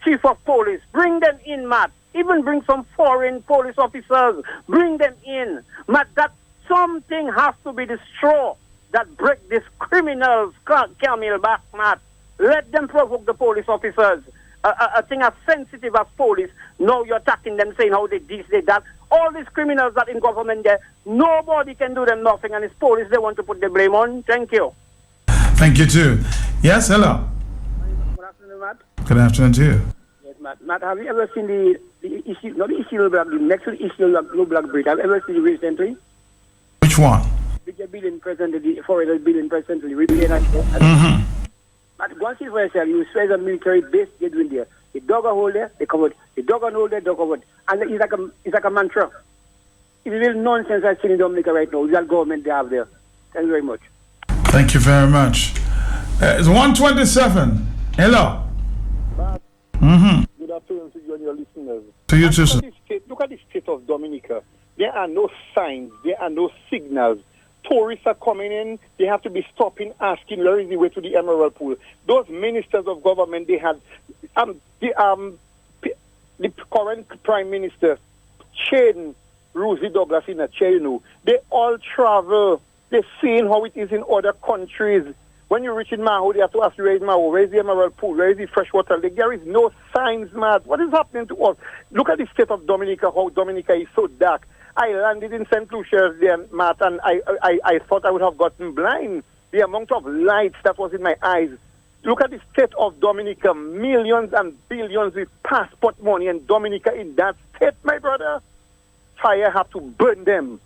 chief of police. Bring them in, Matt. Even bring some foreign police officers. Bring them in. Matt, that something has to be the straw that break these criminals' camel back, Matt. Let them provoke the police officers. A thing as sensitive as police. Now you're attacking them, saying how they this, they that. All these criminals that in government there, nobody can do them nothing, and it's police they want to put the blame on. Thank you. Thank you too. Yes, hello. Good afternoon, Matt. Good afternoon to you. Yes, Matt. Matt, have you ever seen the issue, not the issue of black, the next issue of no black breed? Have you ever seen it recently? Which one? The billion presently, the foreign billion presently, Matt, go and see for yourself. You swear the military base they're doing there. The dog a hole there, they covered. The dog a hole there, dog covered. And it's like a mantra. It's a little nonsense I've seen in Dominica right now. That government they have there. Thank you very much. Thank you very much. It's 1:27. Hello. Good afternoon to you and your listeners. To you too, sir. Look at the state of Dominica. There are no signs. There are no signals. Tourists are coming in. They have to be stopping, asking where is the way to the Emerald Pool. Those ministers of government, they had the current Prime Minister, Chain, Rosie Douglas in a chair, you know. They all travel. They're seeing how it is in other countries. When you reach in Maho, they have to ask you, where is Maho? Where is the Emerald Pool? Where is the freshwater lake? There is no signs, man. What is happening to us? Look at the state of Dominica, how Dominica is so dark. I landed in St. Lucia there, Matt, and I thought I would have gotten blind. The amount of lights that was in my eyes. Look at the state of Dominica. Millions and billions with passport money, and Dominica in that state, my brother. Fire have to burn them.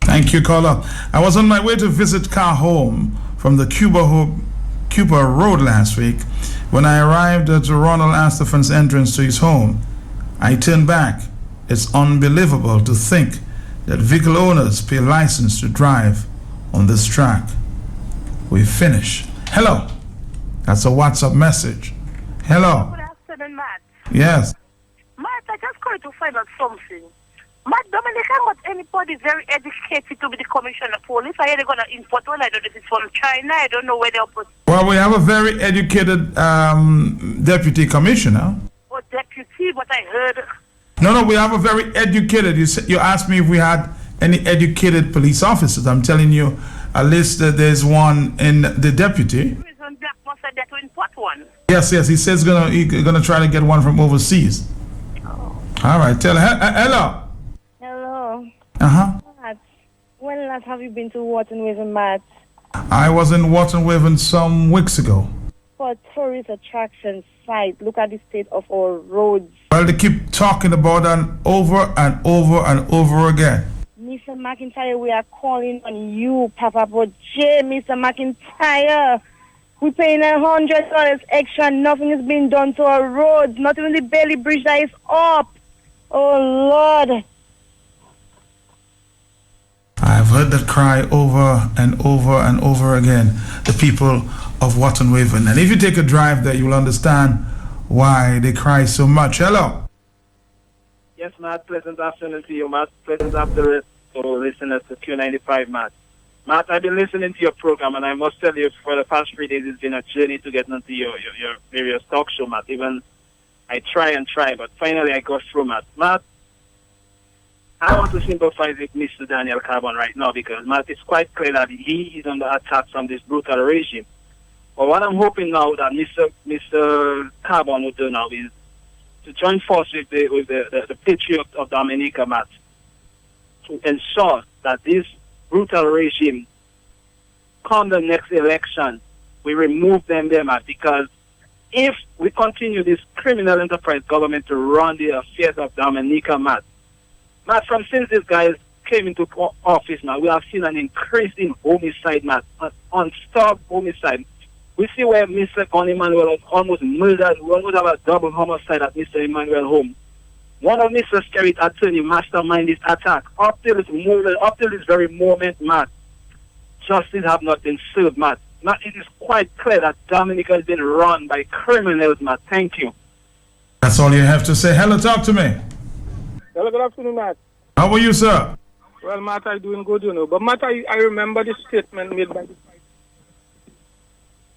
Thank you, caller. I was on my way to visit Car Home from the Cuba Road last week. When I arrived at Ronald Astafen's entrance to his home, I turned back. It's unbelievable to think that vehicle owners pay license to drive on this track. We finish. Hello. That's a WhatsApp message. Hello. Good afternoon, Matt. Yes. Matt, I just called to find out something. Matt, Dominica got anybody very educated to be the commissioner of police? I hear they're going to import one. I don't know if it's from China. I don't know where they're put. Well, we have a very educated deputy commissioner. Oh, deputy, but I heard... No, we have a very educated. You asked me if we had any educated police officers. I'm telling you a list that there's one in the deputy. Yes. He says he's gonna try to get one from overseas. Oh. All right, tell her. Hello. Hello. Matt, when last have you been to Wharton Waven, Matt? I was in Wharton Waven some weeks ago. For a tourist attraction site, look at the state of our roads. Well, they keep talking about that over and over and over again. Mr. McIntyre, we are calling on you, Papa J. Mr. McIntyre. We're paying $100 extra. Nothing is being done to our roads. Not even the Bailey Bridge that is up. Oh, Lord. I've heard that cry over and over and over again. The people of Watton Waven. And if you take a drive there, you'll understand why they cry so much. Hello. Yes, Matt. Pleasant afternoon to you, Matt. Pleasant afternoon to listeners to Q95, Matt. Matt, I've been listening to your program, and I must tell you, for the past 3 days, it's been a journey to get into your various talk show, Matt. Even I try, but finally I got through, Matt. Matt, I want to sympathize with Mr. Daniel Carbon right now because, Matt, it's quite clear that he is under attack from this brutal regime. But what I'm hoping now that Mr. Carbon will do now is to join forces with the patriot of Dominica, Matt, to ensure that this brutal regime, come the next election, we remove them there, Matt, because if we continue this criminal enterprise government to run the affairs of Dominica, Matt, from since these guys came into office, Matt, we have seen an increase in homicide, Matt, unstopped homicide. We see where Mr. Con Emmanuel was almost murdered. We almost have a double homicide at Mr. Emmanuel home. One of Mr. Skerritt attorney mastermind this attack. Up till this very moment, Matt, justice have not been served, Matt. Matt, it is quite clear that Dominica has been run by criminals, Matt. Thank you. That's all you have to say. Hello, talk to me. Hello, good afternoon, Matt. How are you, sir? Well, Matt, I'm doing good, you know. But, Matt, I remember the statement made by the...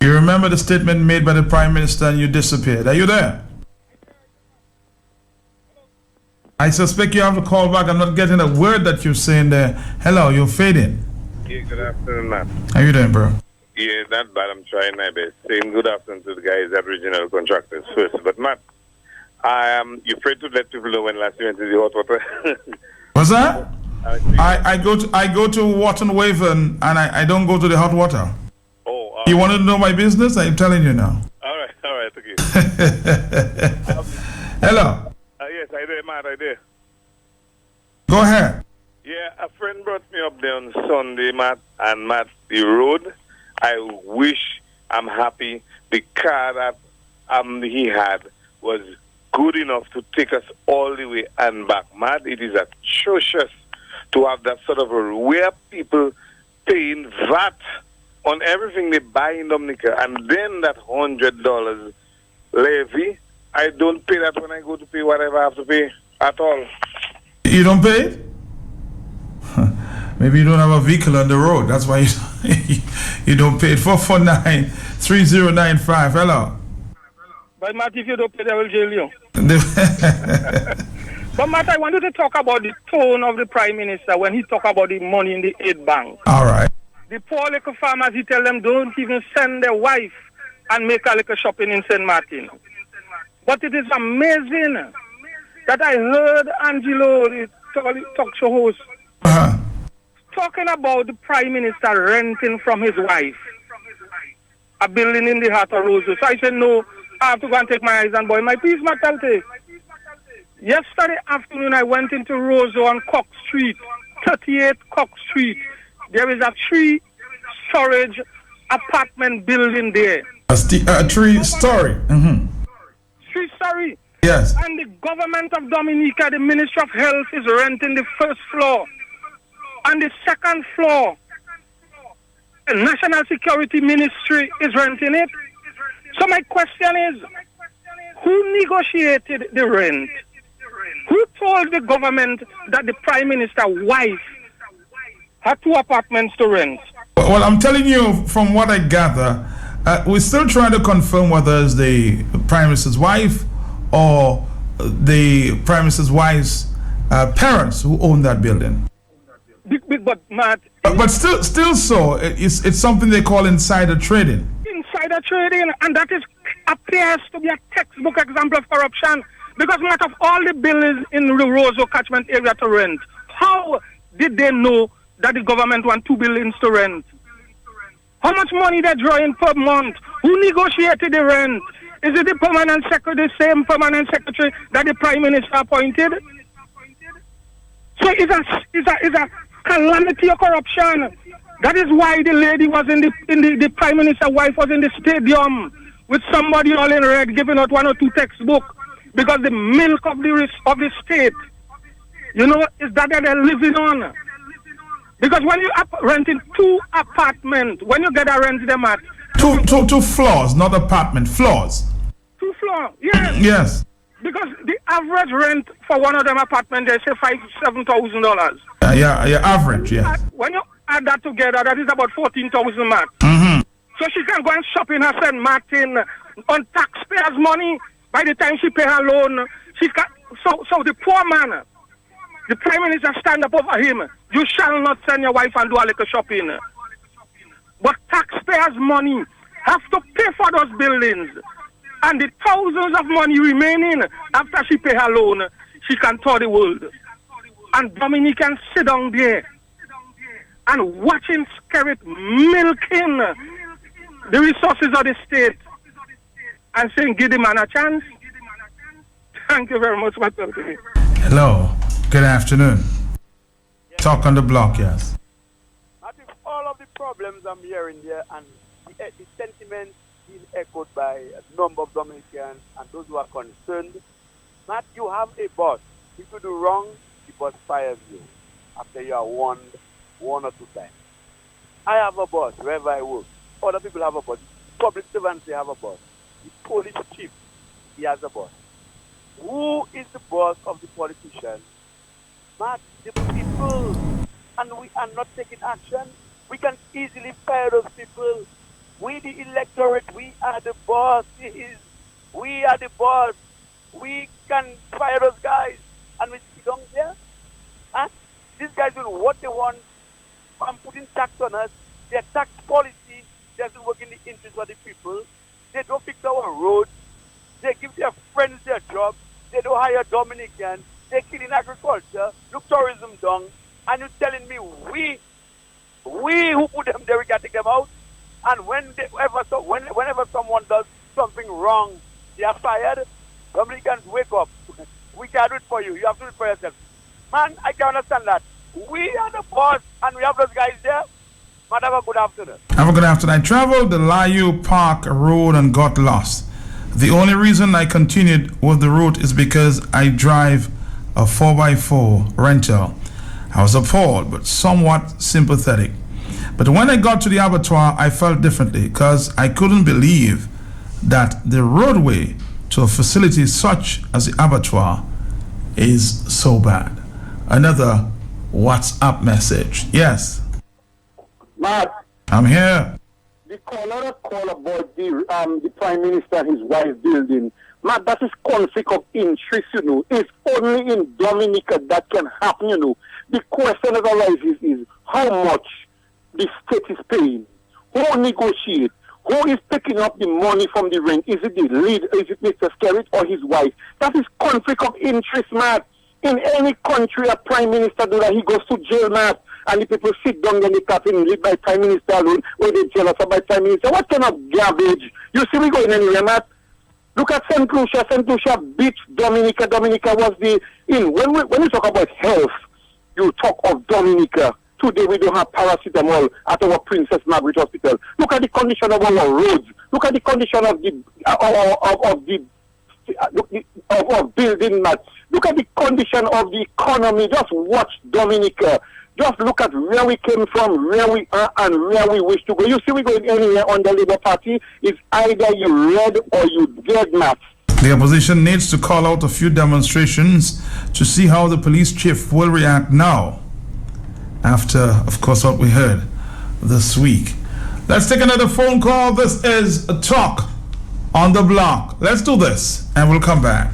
You remember the statement made by the Prime Minister and you disappeared. Are you there? I suspect you have to call back. I'm not getting a word that you're saying there. Hello, you're fading. Yeah, good afternoon, Matt. How you doing, bro? Yeah, not bad. I'm trying my best. Saying good afternoon to the guys, Aboriginal contractors first. But, Matt, you're afraid to let people know when last you went to the hot water. What's that? I go to Watton Waven and I don't go to the hot water. Oh, you want to know my business? I'm telling you now. All right, okay. Hello. Yes, I did, Matt, I did. Go ahead. Yeah, a friend brought me up there on Sunday, Matt, and Matt, the road, I'm happy, the car that he had was good enough to take us all the way and back. Matt, it is atrocious to have that sort of a road where people paying VAT on everything they buy in Dominica, and then that $100 levy, I don't pay that when I go to pay whatever I have to pay at all. You don't pay it? Maybe you don't have a vehicle on the road. That's why you don't pay it. 449-3095. Hello. But, Matt, if you don't pay, they will jail you. But, Matt, I wanted to talk about the tone of the Prime Minister when he talk about the money in the aid bank. All right. The poor little farmers, he tell them don't even send their wife and make a little shopping in St. Martin. But it is amazing that I heard Angelo, the talk show host, talking about the Prime Minister renting from his wife a building in the heart of Roseau. So I said, no, I have to go and take my eyes and boy my peace, Matalte. Yesterday afternoon, I went into Roseau on Cox Street, 38 Cox Street. There is a 3-storage apartment building there. A 3-story? Mm-hmm. 3-story? Yes. And the government of Dominica, the Ministry of Health, is renting the first floor. And the second floor, the National Security Ministry is renting it. So my question is, who negotiated the rent? Who told the government that the Prime Minister's wife had 2 apartments to rent? Well, I'm telling you from what I gather, we're still trying to confirm whether it's the Prime Minister's wife or the Prime Minister's wife's parents who own that building. But Matt, but still so, it's something they call insider trading. Insider trading, and that appears to be a textbook example of corruption. Because Matt, of all the buildings in the Roseau catchment area to rent, how did they know that the government want 2 buildings to rent? How much money they draw in per month? Who negotiated the rent? Is it the permanent secretary, the same permanent secretary that the Prime Minister appointed? So it's a calamity of corruption. That is why the lady was the Prime Minister's wife was in the stadium with somebody all in red giving out 1 or 2 textbooks, because the milk of the state, you know, is that they're living on. Because when you renting 2 apartments, when you get a rent them at two floors, not apartment, floors. 2 floors, yes. Yes. Because the average rent for one of them apartments, they say $7,000. Yeah, average, yes. When you add that together, that is about 14,000 Matt. Mm-hmm. So she can go and shop in her St. Martin on taxpayers' money. By the time she pay her loan, she can. So the poor man, the Prime Minister stand up over him. You shall not send your wife and do a little shopping. But taxpayers' money have to pay for those buildings. And the thousands of money remaining after she pay her loan, she can tour the world. And Dominique can sit down there and watching Skerrit milking the resources of the state and saying, give the man a chance. Thank you very much for talking to me. Hello. Good afternoon. Talk on the block, yes. I think all of the problems I'm hearing there and the sentiment being echoed by a number of Dominicans and those who are concerned, Matt, you have a boss. If you do wrong, the boss fires you after you are warned 1 or 2 times. I have a boss wherever I work. Other people have a boss. Public servants, they have a boss. The police chief, he has a boss. Who is the boss of the politician? Matt, the people. And we are not taking action. We can easily fire those people. We, the electorate, we are the bosses. We are the boss. We can fire those guys. And we sit down there. Huh? These guys do what they want. I'm putting tax on us. Their tax policy doesn't work in the interest of the people. They don't fix our roads. They give their friends their jobs. They don't hire Dominicans. They kill in agriculture. Look tourism down. And you're telling me we who put them there, we got to take them out. And whenever someone does something wrong, they are fired. Dominicans, wake up. We can't do it for you. You have to do it for yourself. Man, I can understand that. We are the boss, and we have those guys there. Man, have a good afternoon. Have a good afternoon. I traveled the Layu Park road and got lost. The only reason I continued with the route is because I drive a 4x4 rental. I was appalled, but somewhat sympathetic. But when I got to the abattoir, I felt differently because I couldn't believe that the roadway to a facility such as the abattoir is so bad. Another WhatsApp message. Yes. Matt, I'm here. the caller call about the Prime Minister and his wife building. Matt, that is conflict of interest, you know. It's only in Dominica that can happen, you know. The question that arises is how much the state is paying. Who negotiate? Who is taking up the money from the rent? Is it the lead? Is it Mr. Skerrit or his wife? That is conflict of interest, Matt. In any country, a Prime Minister do that, he goes to jail, Matt. And the people sit down and they cap him, lead by Prime Minister alone, or they jealous by Prime Minister. What kind of garbage? You see, we going anywhere, Matt. Look at St. Lucia. St. Lucia beat Dominica. Dominica was the when we talk about health, you talk of Dominica. Today we don't have paracetamol at our Princess Margaret Hospital. Look at the condition of our roads. Look at the condition of the building, Matt. Look at the condition of the economy. Just watch Dominica. Just look at where we came from, where we are, and where we wish to go. You see, we're going anywhere on the Labour Party. It's either you red or you dead, Matt. The opposition needs to call out a few demonstrations to see how the police chief will react now, after, of course, what we heard this week. Let's take another phone call. This is a Talk on the Block. Let's do this, and we'll come back.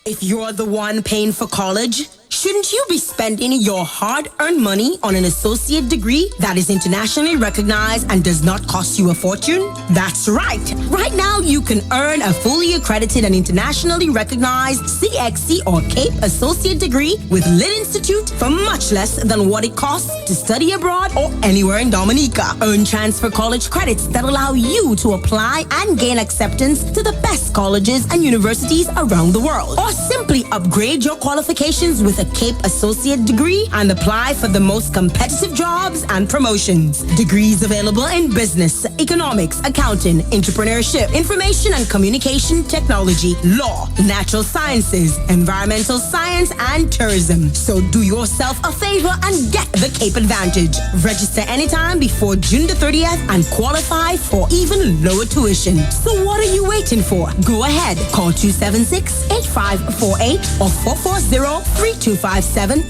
If you're the one paying for college, Shouldn't you be spending your hard-earned money on an associate degree that is internationally recognized and does not cost you a fortune? That's right. Right now, you can earn a fully accredited and internationally recognized CXC or CAPE associate degree with Lit Institute for much less than what it costs to study abroad or anywhere in Dominica. Earn transfer college credits that allow you to apply and gain acceptance to the best colleges and universities around the world. Or simply upgrade your qualifications with a CAPE associate degree and apply for the most competitive jobs and promotions. Degrees available in business, economics, accounting, entrepreneurship, information and communication technology, law, natural sciences, environmental science, and tourism. So do yourself a favor and get the CAPE Advantage. Register anytime before June the 30th and qualify for even lower tuition. So what are you waiting for? Go ahead. Call 276-8548 or 440-3257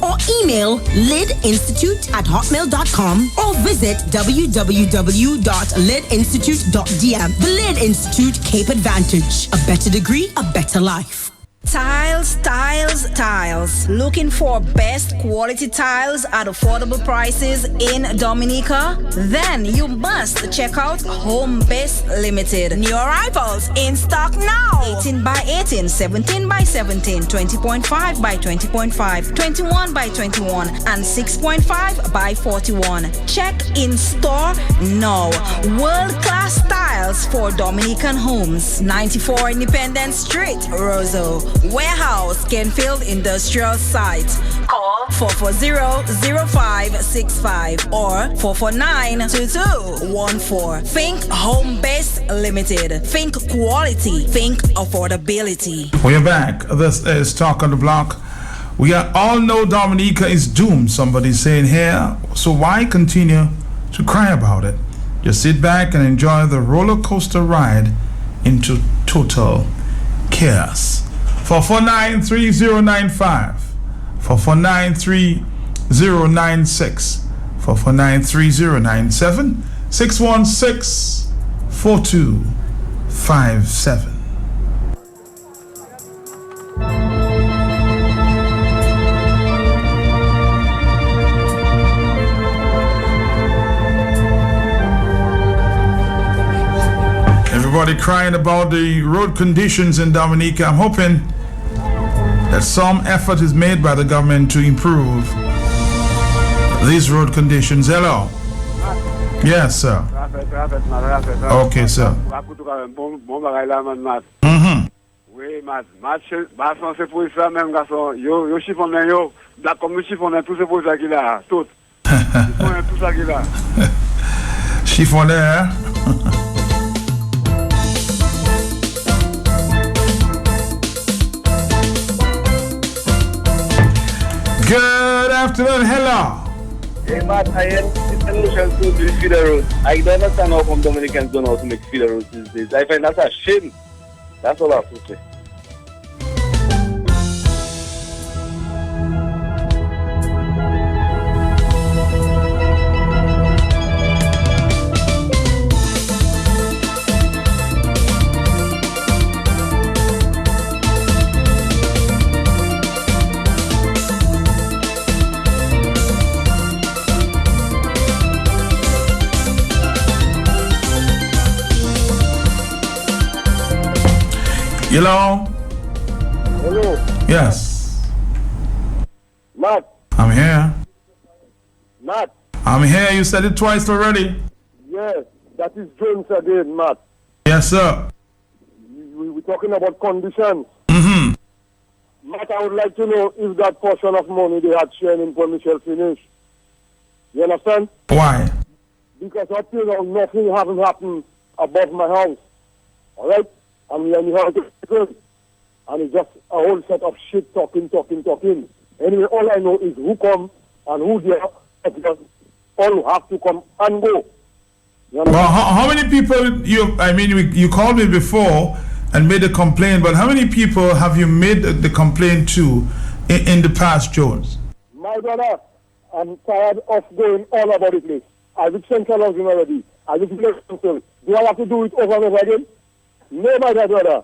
or email lidinstitute@hotmail.com or visit www.lidinstitute.dm. The Lid Institute CAPE Advantage. A better degree, a better life. Tiles. Looking for best quality tiles at affordable prices in Dominica? Then you must check out Home Base Limited. New arrivals in stock now. 18 by 18, 17 by 17, 20.5 by 20.5, 21 by 21, and 6.5 by 41. Check in store now. World-class tiles for Dominican homes. 94 Independence Street, Roseau. Warehouse, Kenfield Industrial Site. Call 440-0565 or 449-2214. Think Home Base Limited. Think quality. Think affordability. We're back. This is Talk on the Block. We all know Dominica is doomed, somebody's saying here. So why continue to cry about it? Just sit back and enjoy the roller coaster ride into total chaos. 449-3095, 449-3096, 449-3097, 616-4257. Everybody crying about the road conditions in Dominica. I'm hoping that some effort is made by the government to improve these road conditions. Hello. Yes, sir. Okay, sir. Oui, Match c'est pour ça même, garçon. Yo chiffonné, yo. Là, comme nous chiffonné, tout c'est pour ça qu'il a. Tout. Tout ça qu'il a. Chiffonné, hein? Good afternoon, hello. Hey, Matt, I am solution to the feeder roads. I don't understand how come Dominicans don't know how to make feeder roads these days. I find that's a shame. That's all I have to say. Hello? Hello? Yes. Matt? I'm here. Matt? I'm here. You said it twice already. Yes, that is James again, Matt. Yes, sir. We're talking about conditions. Mm-hmm. Matt, I would like to know if that portion of money they had shared in Michelle finish. You understand? Why? Because up till now, nothing hasn't happened above my house. All right? And we only have to and it's just a whole set of shit talking. Anyway, all I know is who come and who there. All have to come and go. Well, how many people you called me before and made a complaint, but how many people have you made the complaint to in the past, Jones? My brother, I'm tired of going all about the place. I will central housing already. I will council. Do I have to do it over and over again? No, my brother.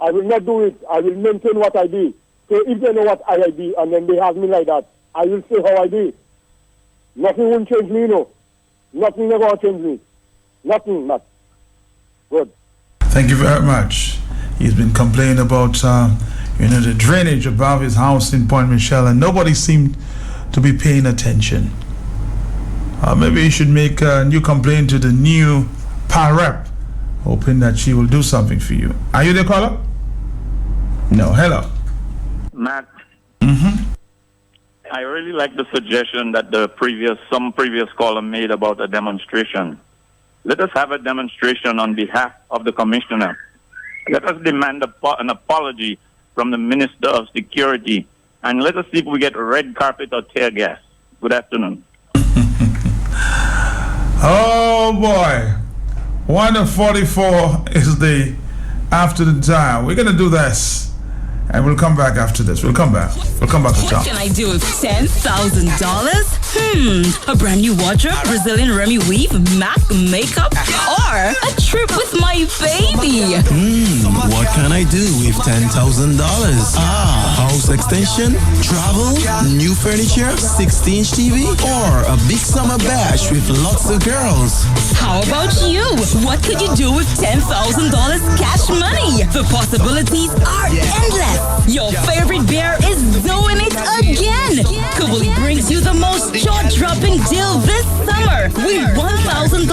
I will not do it. I will maintain what I do. So if they know what I be and then they have me like that, I will say how I be. Nothing will change me, Nothing never change me. Nothing, Matt. Good. Thank you very much. He's been complaining about, the drainage above his house in Point Michelle, and nobody seemed to be paying attention. Maybe you should make a new complaint to the new rep, hoping that she will do something for you. Are you the caller? No. Hello. Matt. Mm-hmm. I really like the suggestion that some previous caller made about a demonstration. Let us have a demonstration on behalf of the commissioner. Let us demand an apology from the Minister of Security, and let us see if we get red carpet or tear gas. Good afternoon. Oh boy, 1:44 is the after the time. We're gonna do this. And we'll come back after this. We'll come back to What talk. can I do with $10,000? A brand new wardrobe, Brazilian Remy weave, MAC makeup, or a trip with my baby? What can I do with $10,000? House extension, travel, new furniture, 16-inch TV, or a big summer bash with lots of girls. How about you? What could you do with $10,000 cash money? The possibilities are endless. Your favorite bear is doing it again. Kubuli brings you the most jaw-dropping deal this summer with $1,000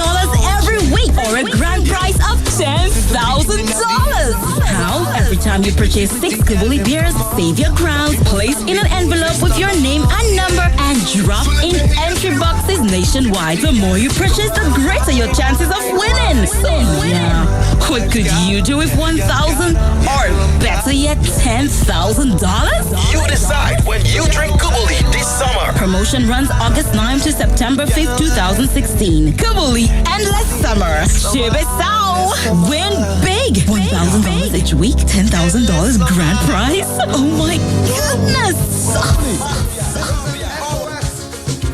every week or a grand prize of $10,000. How? Every time you purchase 6 Kubuli beers, save your crowns, place in an envelope with your name and number, and drop in entry boxes nationwide. The more you purchase, the greater your chances of winning. So yeah, what could you do with $1,000 or better yet $10,000? You decide when you drink Kubuli this summer. Promotion runs August 9 to September 5th, 2016. Kubuli Endless Summer. Shibisao. Win big. $1,000 each week. $10,000 grand prize. Oh my goodness.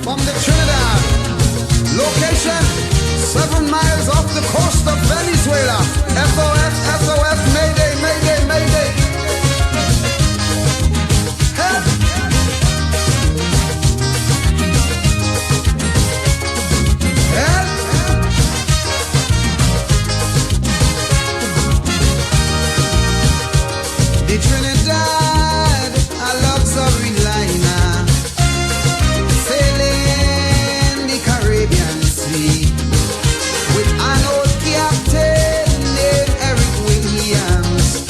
From the Trinidad. Location 7 miles off the coast of Venezuela. SOS, SOS, Mayday, Mayday, Mayday. Help! Help! The Trinidad, a luxury liner, sailing the Caribbean Sea with an old captain named Eric Williams.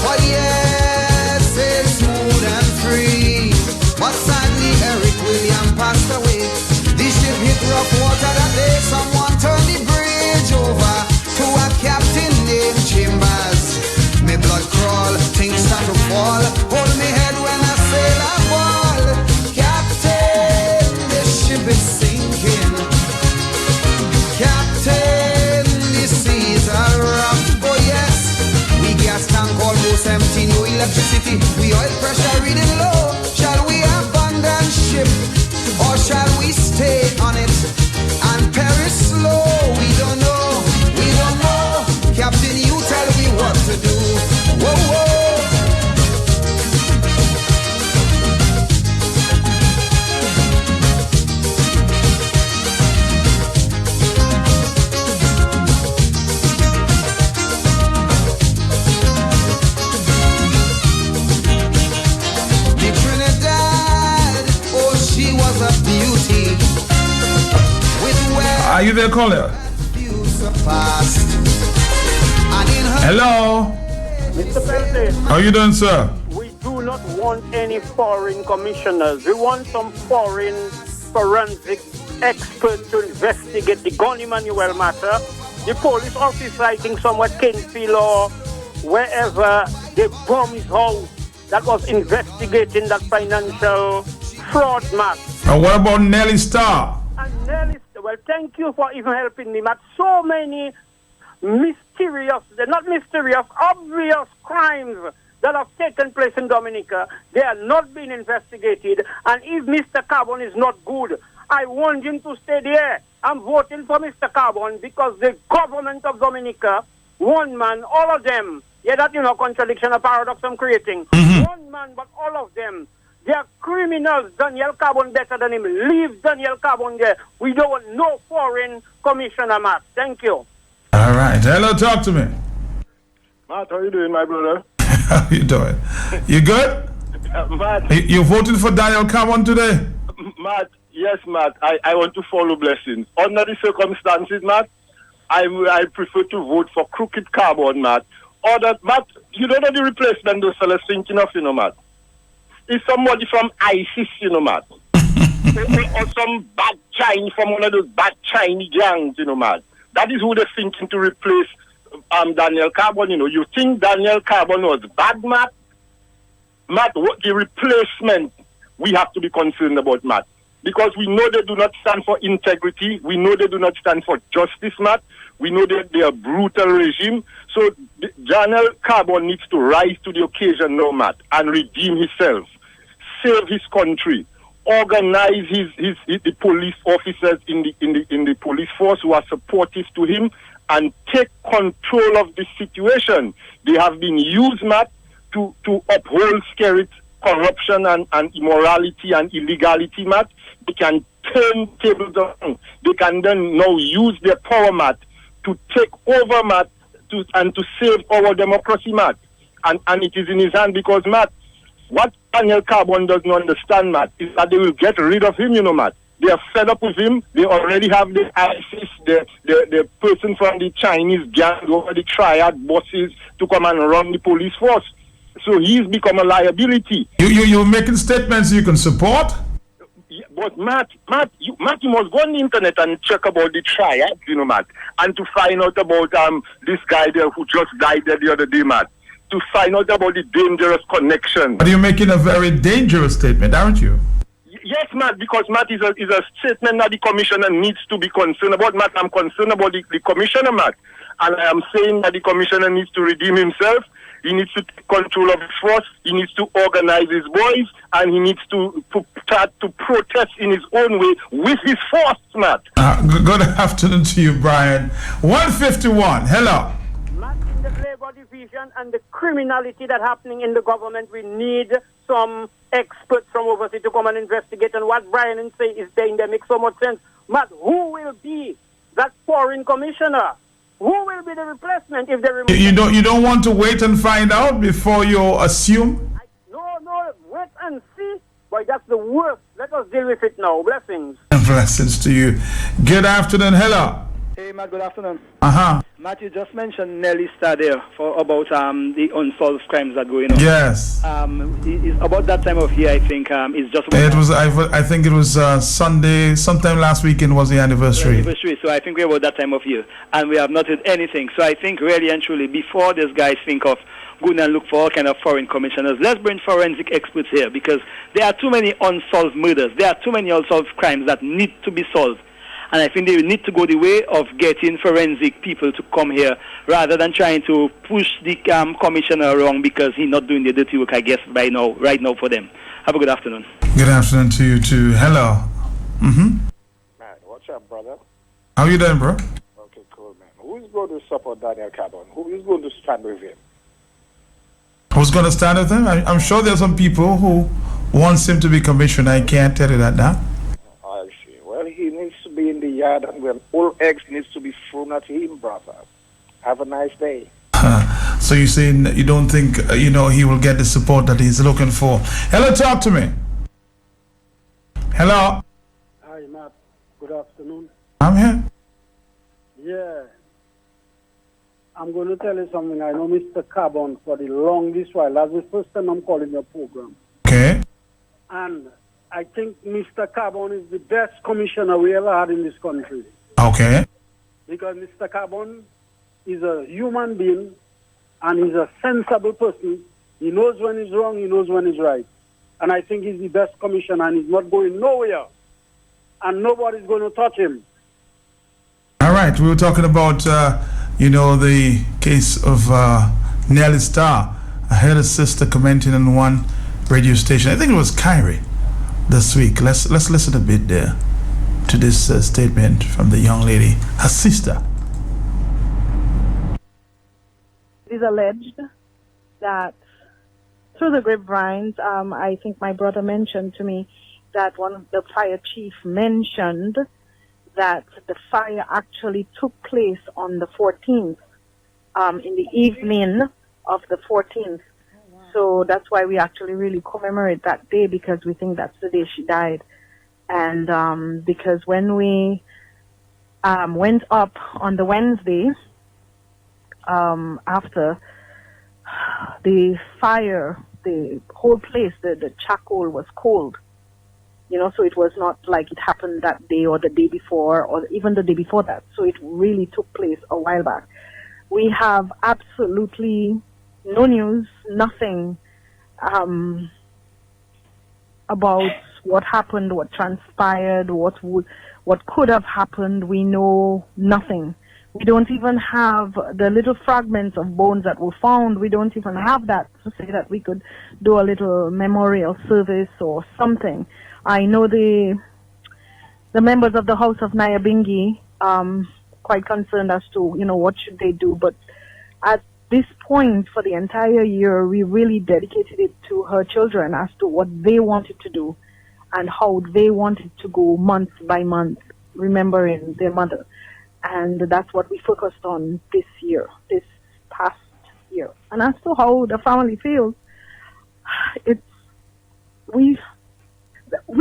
For years, sailed smooth and free, but sadly Eric Williams passed away. The ship hit rough water that day. Someone turned the bridge over to a captain named Chambers. Me blood crawl, things start to fall. Hold me head when I sail a ball. Captain, the ship is sinking. Captain, the seas are rough. Oh yes, we gas tank almost empty, no electricity. We oil pressure reading low. Shall we abandon ship or shall we stay on it and perish slow? We don't know, we don't know. Captain, you tell me what to do. Whoa, whoa. The Trinidad, oh, she was a beauty. With well Are you there, caller? fast. And in her Hello. Mr. Peltier, How you doing, sir? we do not want any foreign commissioners. We want some foreign forensic experts to investigate the Gun Emmanuel matter. The police officer, I think somewhere Kenfield or wherever, they bombed his house that was investigating that financial fraud matter. And what about Nelly Starr? And Nelly, well, thank you for even helping me, Matt. So many mysterious, they're not mysterious, obvious crimes that have taken place in Dominica. They are not being investigated. And if Mr. Carbon is not good, I want him to stay there. I'm voting for Mr. Carbon because the government of Dominica, one man, all of them, yeah, that, contradiction, a paradox I'm creating. one man, but all of them. They are criminals. Daniel Carbon better than him. Leave Daniel Carbon there. We don't want no foreign commissioner, Matt. Thank you. All right. Hello, talk to me. Matt, how you doing, my brother? How you doing? You good? Matt. You voted for Daniel Carbon today? Matt, yes, Matt. I want to follow blessings. Under the circumstances, Matt, I prefer to vote for Crooked Carbon, Matt. Or that, Matt, you don't know the replacement those fellas thinking of, Matt. It's somebody from ISIS, Matt. or some bad Chinese from one of those bad Chinese gangs, Matt. That is who they're thinking to replace Daniel Carbon, You think Daniel Carbon was bad, Matt? Matt, the replacement we have to be concerned about, Matt. Because we know they do not stand for integrity. We know they do not stand for justice, Matt. We know that they are a brutal regime. So Daniel Carbon needs to rise to the occasion now, Matt, and redeem himself. Save his country. Organize the police officers in the police force who are supportive to him and take control of the situation. They have been used, Matt, to uphold scary corruption and immorality and illegality, Matt. They can turn tables around. They can then now use their power, Matt, to take over, Matt, and to save our democracy, Matt. And it is in his hand because, Matt, what Daniel Carbon does not understand, Matt, is that they will get rid of him, Matt. They are fed up with him. They already have the ISIS, the person from the Chinese gang, over the triad bosses to come and run the police force. So he's become a liability. You're making statements you can support? Yeah, but Matt, you must go on the internet and check about the triad, Matt, and to find out about this guy there who just died there the other day, Matt. To find out about the dangerous connection. But you're making a very dangerous statement, aren't you? Yes, Matt, because Matt is a statement that the commissioner needs to be concerned about. Matt, I'm concerned about the commissioner, Matt. And I am saying that the commissioner needs to redeem himself. He needs to take control of his force. He needs to organize his boys. And he needs to start to protest in his own way with his force, Matt. Good afternoon to you, Brian. 151. Hello. Matt, in the labor division and the criminality that's happening in the government, we need some experts from overseas to come and investigate. And what Brian and say is saying that makes so much sense. Matt, who will be that foreign commissioner? Who will be the replacement if they remove you don't want to wait and find out before you assume? No, wait and see. Boy, that's the worst. Let us deal with it now. Blessings. Blessings to you. Good afternoon. Hello. Hey, Matt, good afternoon. Uh-huh. Matt, you just mentioned Nelly Star there about the unsolved crimes that are going on. Yes. It's about that time of year, I think. It's just. I think it was Sunday, sometime last weekend was the anniversary. So I think we're about that time of year, and we have not heard anything. So I think really and truly, before these guys think of going and look for all kind of foreign commissioners, let's bring forensic experts here because there are too many unsolved murders. There are too many unsolved crimes that need to be solved. And I think they need to go the way of getting forensic people to come here rather than trying to push the commissioner around because he's not doing the dirty work, I guess, right now for them. Have a good afternoon. Good afternoon to you too. Hello. Man, what's up, brother? How you doing, bro? Okay, cool, man. Who's going to support Daniel Carbon? Who is going to stand with him? Who's going to stand with him? I'm sure there's some people who wants him to be commissioner. I can't tell you that now. I see. Well, he needs to be in the yard and when all eggs needs to be thrown at him, brother. Have a nice day. So you're saying you don't think, he will get the support that he's looking for. Hello, talk to me. Hello. Hi, Matt. Good afternoon. I'm here. Yeah. I'm going to tell you something. I know Mr. Carbon for the longest while. That's the first time I'm calling your program. Okay. And I think Mr. Carbon is the best commissioner we ever had in this country. Okay. Because Mr. Carbon is a human being and he's a sensible person. He knows when he's wrong, he knows when he's right. And I think he's the best commissioner and he's not going nowhere. And nobody's going to touch him. All right. We were talking about, the case of Nelly Star. I heard a sister commenting on one radio station. I think it was Kyrie this week. Let's listen a bit there to this statement from the young lady, her sister. It is alleged that through the grapevines, I think my brother mentioned to me that one of the fire chief mentioned that the fire actually took place on the 14th, in the evening of the 14th. So that's why we actually really commemorate that day, because we think that's the day she died. And because when we went up on the Wednesday, after the fire, the whole place, the charcoal was cold. You know, so it was not like it happened that day or the day before or even the day before that. So it really took place a while back. We have absolutely no news, nothing about what happened, what transpired, what could have happened. We know nothing. We don't even have the little fragments of bones that were found. We don't even have that to say that we could do a little memorial service or something. I know the members of the House of Nyabingi quite concerned as to, you know, what should they do. But at this point, for the entire year, we really dedicated it to her children as to what they wanted to do and how they wanted to go month by month, remembering their mother. And that's what we focused on this year, this past year. And as to how the family feels, we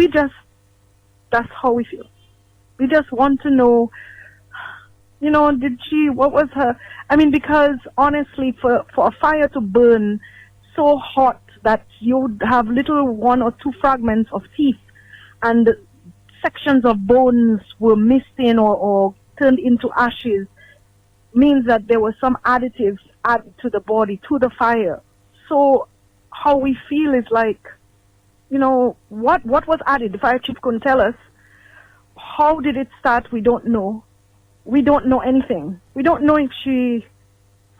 just, that's how we feel. We just want to know, you know, what was her, I mean, because honestly, for a fire to burn so hot that you have little one or two fragments of teeth and sections of bones were missing or turned into ashes, means that there was some additives added to the body, to the fire. So how we feel is like, you know, what was added? The fire chief couldn't tell us. How did it start? We don't know. We don't know anything. We don't know if she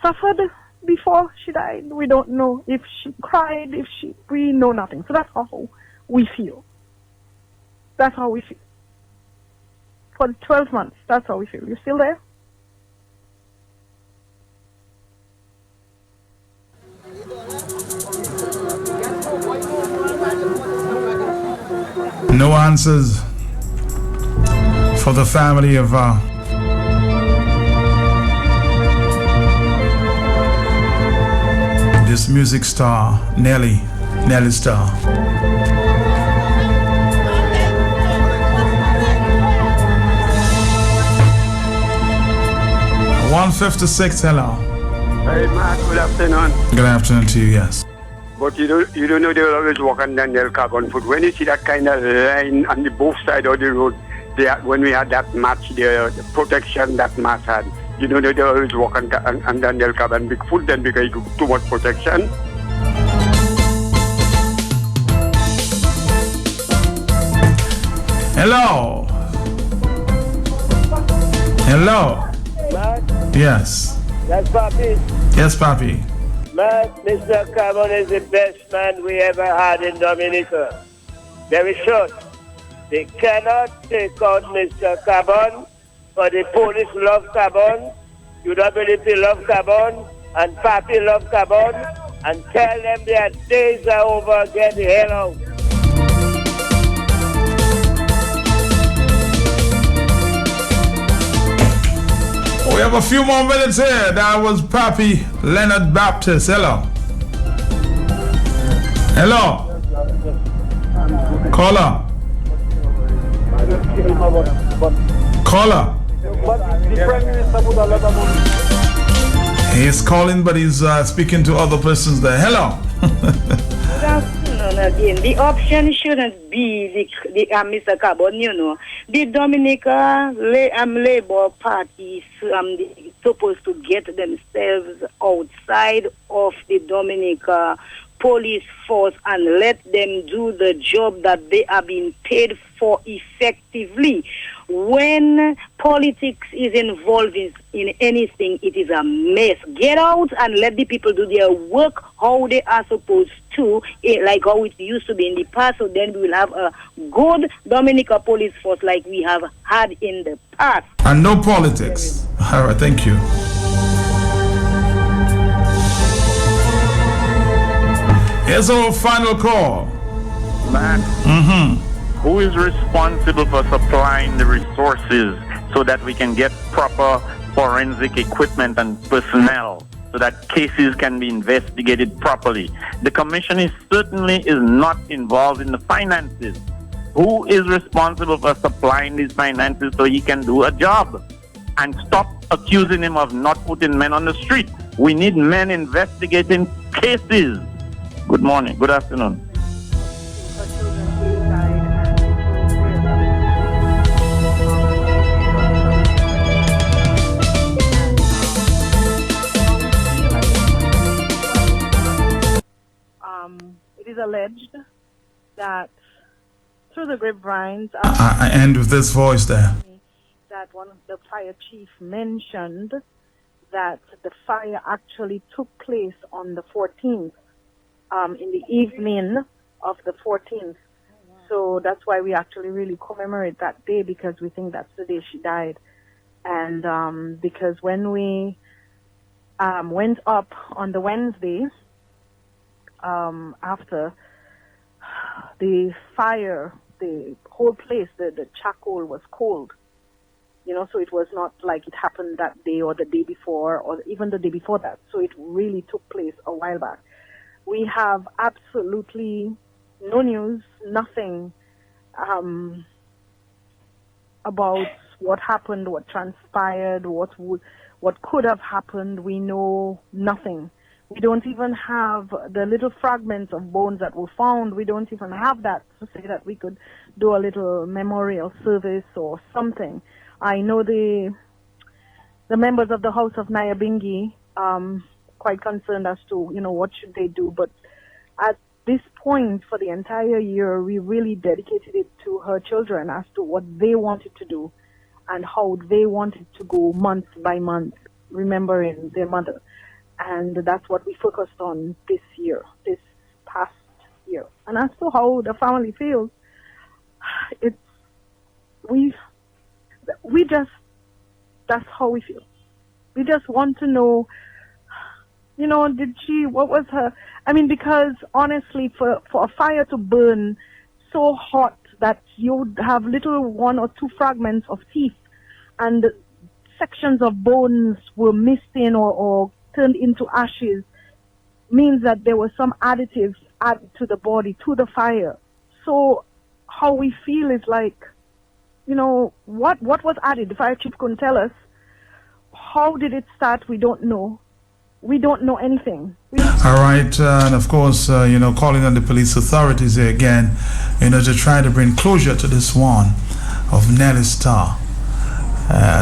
suffered before she died. We don't know if she cried, we know nothing. So that's how we feel. That's how we feel. For the 12 months, that's how we feel. You still there? No answers for the family of this music star, Nelly Star. 156, hello. Hey, Matt, good afternoon. Good afternoon to you, yes. But you don't know they will always walk on Daniel Carbon foot. When you see that kind of line on the both sides of the road, when we had that match, the protection that match had, you know they always walk on Daniel Carbon big foot then because too much protection. Hello. Hello. Matt? Yes. That's Papi. Yes, Papi. Matt, Mr. Carbon is the best man we ever had in Dominica. Very short. They cannot take out Mr. Carbon, but the police love Carbon, UWP love Carbon, and Papi love Carbon, and tell them their days are over, get the hell out. We have a few more minutes here. That was Papi Leonard Baptist. Hello. Hello. Caller. Caller. He's calling, but he's speaking to other persons there. Hello. Good afternoon again. The option shouldn't be the Mr. Carbon, you know. The Dominica Labour Party supposed to get themselves outside of the Dominica police force and let them do the job that they are being paid for effectively. When politics is involved in anything, it is a mess. Get out and let the people do their work how they are supposed to, like how it used to be in the past, so then we will have a good Dominica police force like we have had in the past. And no politics. All right, thank you. Here's our final call. Matt, who is responsible for supplying the resources so that we can get proper forensic equipment and personnel so that cases can be investigated properly? The commission certainly is not involved in the finances. Who is responsible for supplying these finances so he can do a job? And stop accusing him of not putting men on the street. We need men investigating cases. Good morning. Good afternoon. It is alleged that through the grapevines, I end with this voice there. that one of the fire chief mentioned that the fire actually took place on the 14th, in the evening of the 14th. So that's why we actually really commemorate that day, because we think that's the day she died. And because when we went up on the Wednesday, after the fire, the whole place, the charcoal was cold. You know, so it was not like it happened that day or the day before or even the day before that. So it really took place a while back. We have absolutely no news, nothing about what happened, what transpired, what could have happened. We know nothing. We don't even have the little fragments of bones that were found. We don't even have that to say that we could do a little memorial service or something. I know the members of the House of Nyabingi quite concerned as to, you know, what should they do. But at this point, for the entire year, we really dedicated it to her children as to what they wanted to do and how they wanted to go month by month, remembering their mother. And that's what we focused on this year, this past year. And as to how the family feels, we just, that's how we feel. We just want to know, you know, what was her, I mean, because honestly, for a fire to burn so hot that you would have little one or two fragments of teeth and sections of bones were missing or turned into ashes, means that there was some additives added to the body, to the fire. So how we feel is like, you know, what was added? The fire chief couldn't tell us. How did it start? We don't know. We don't know anything. All right, and of course, you know, calling on the police authorities here again, you know, to try to bring closure to this one of Nelly Star.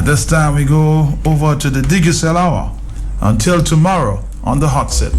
This time we go over to the Digicel Hour. Until tomorrow on the Hot Sip.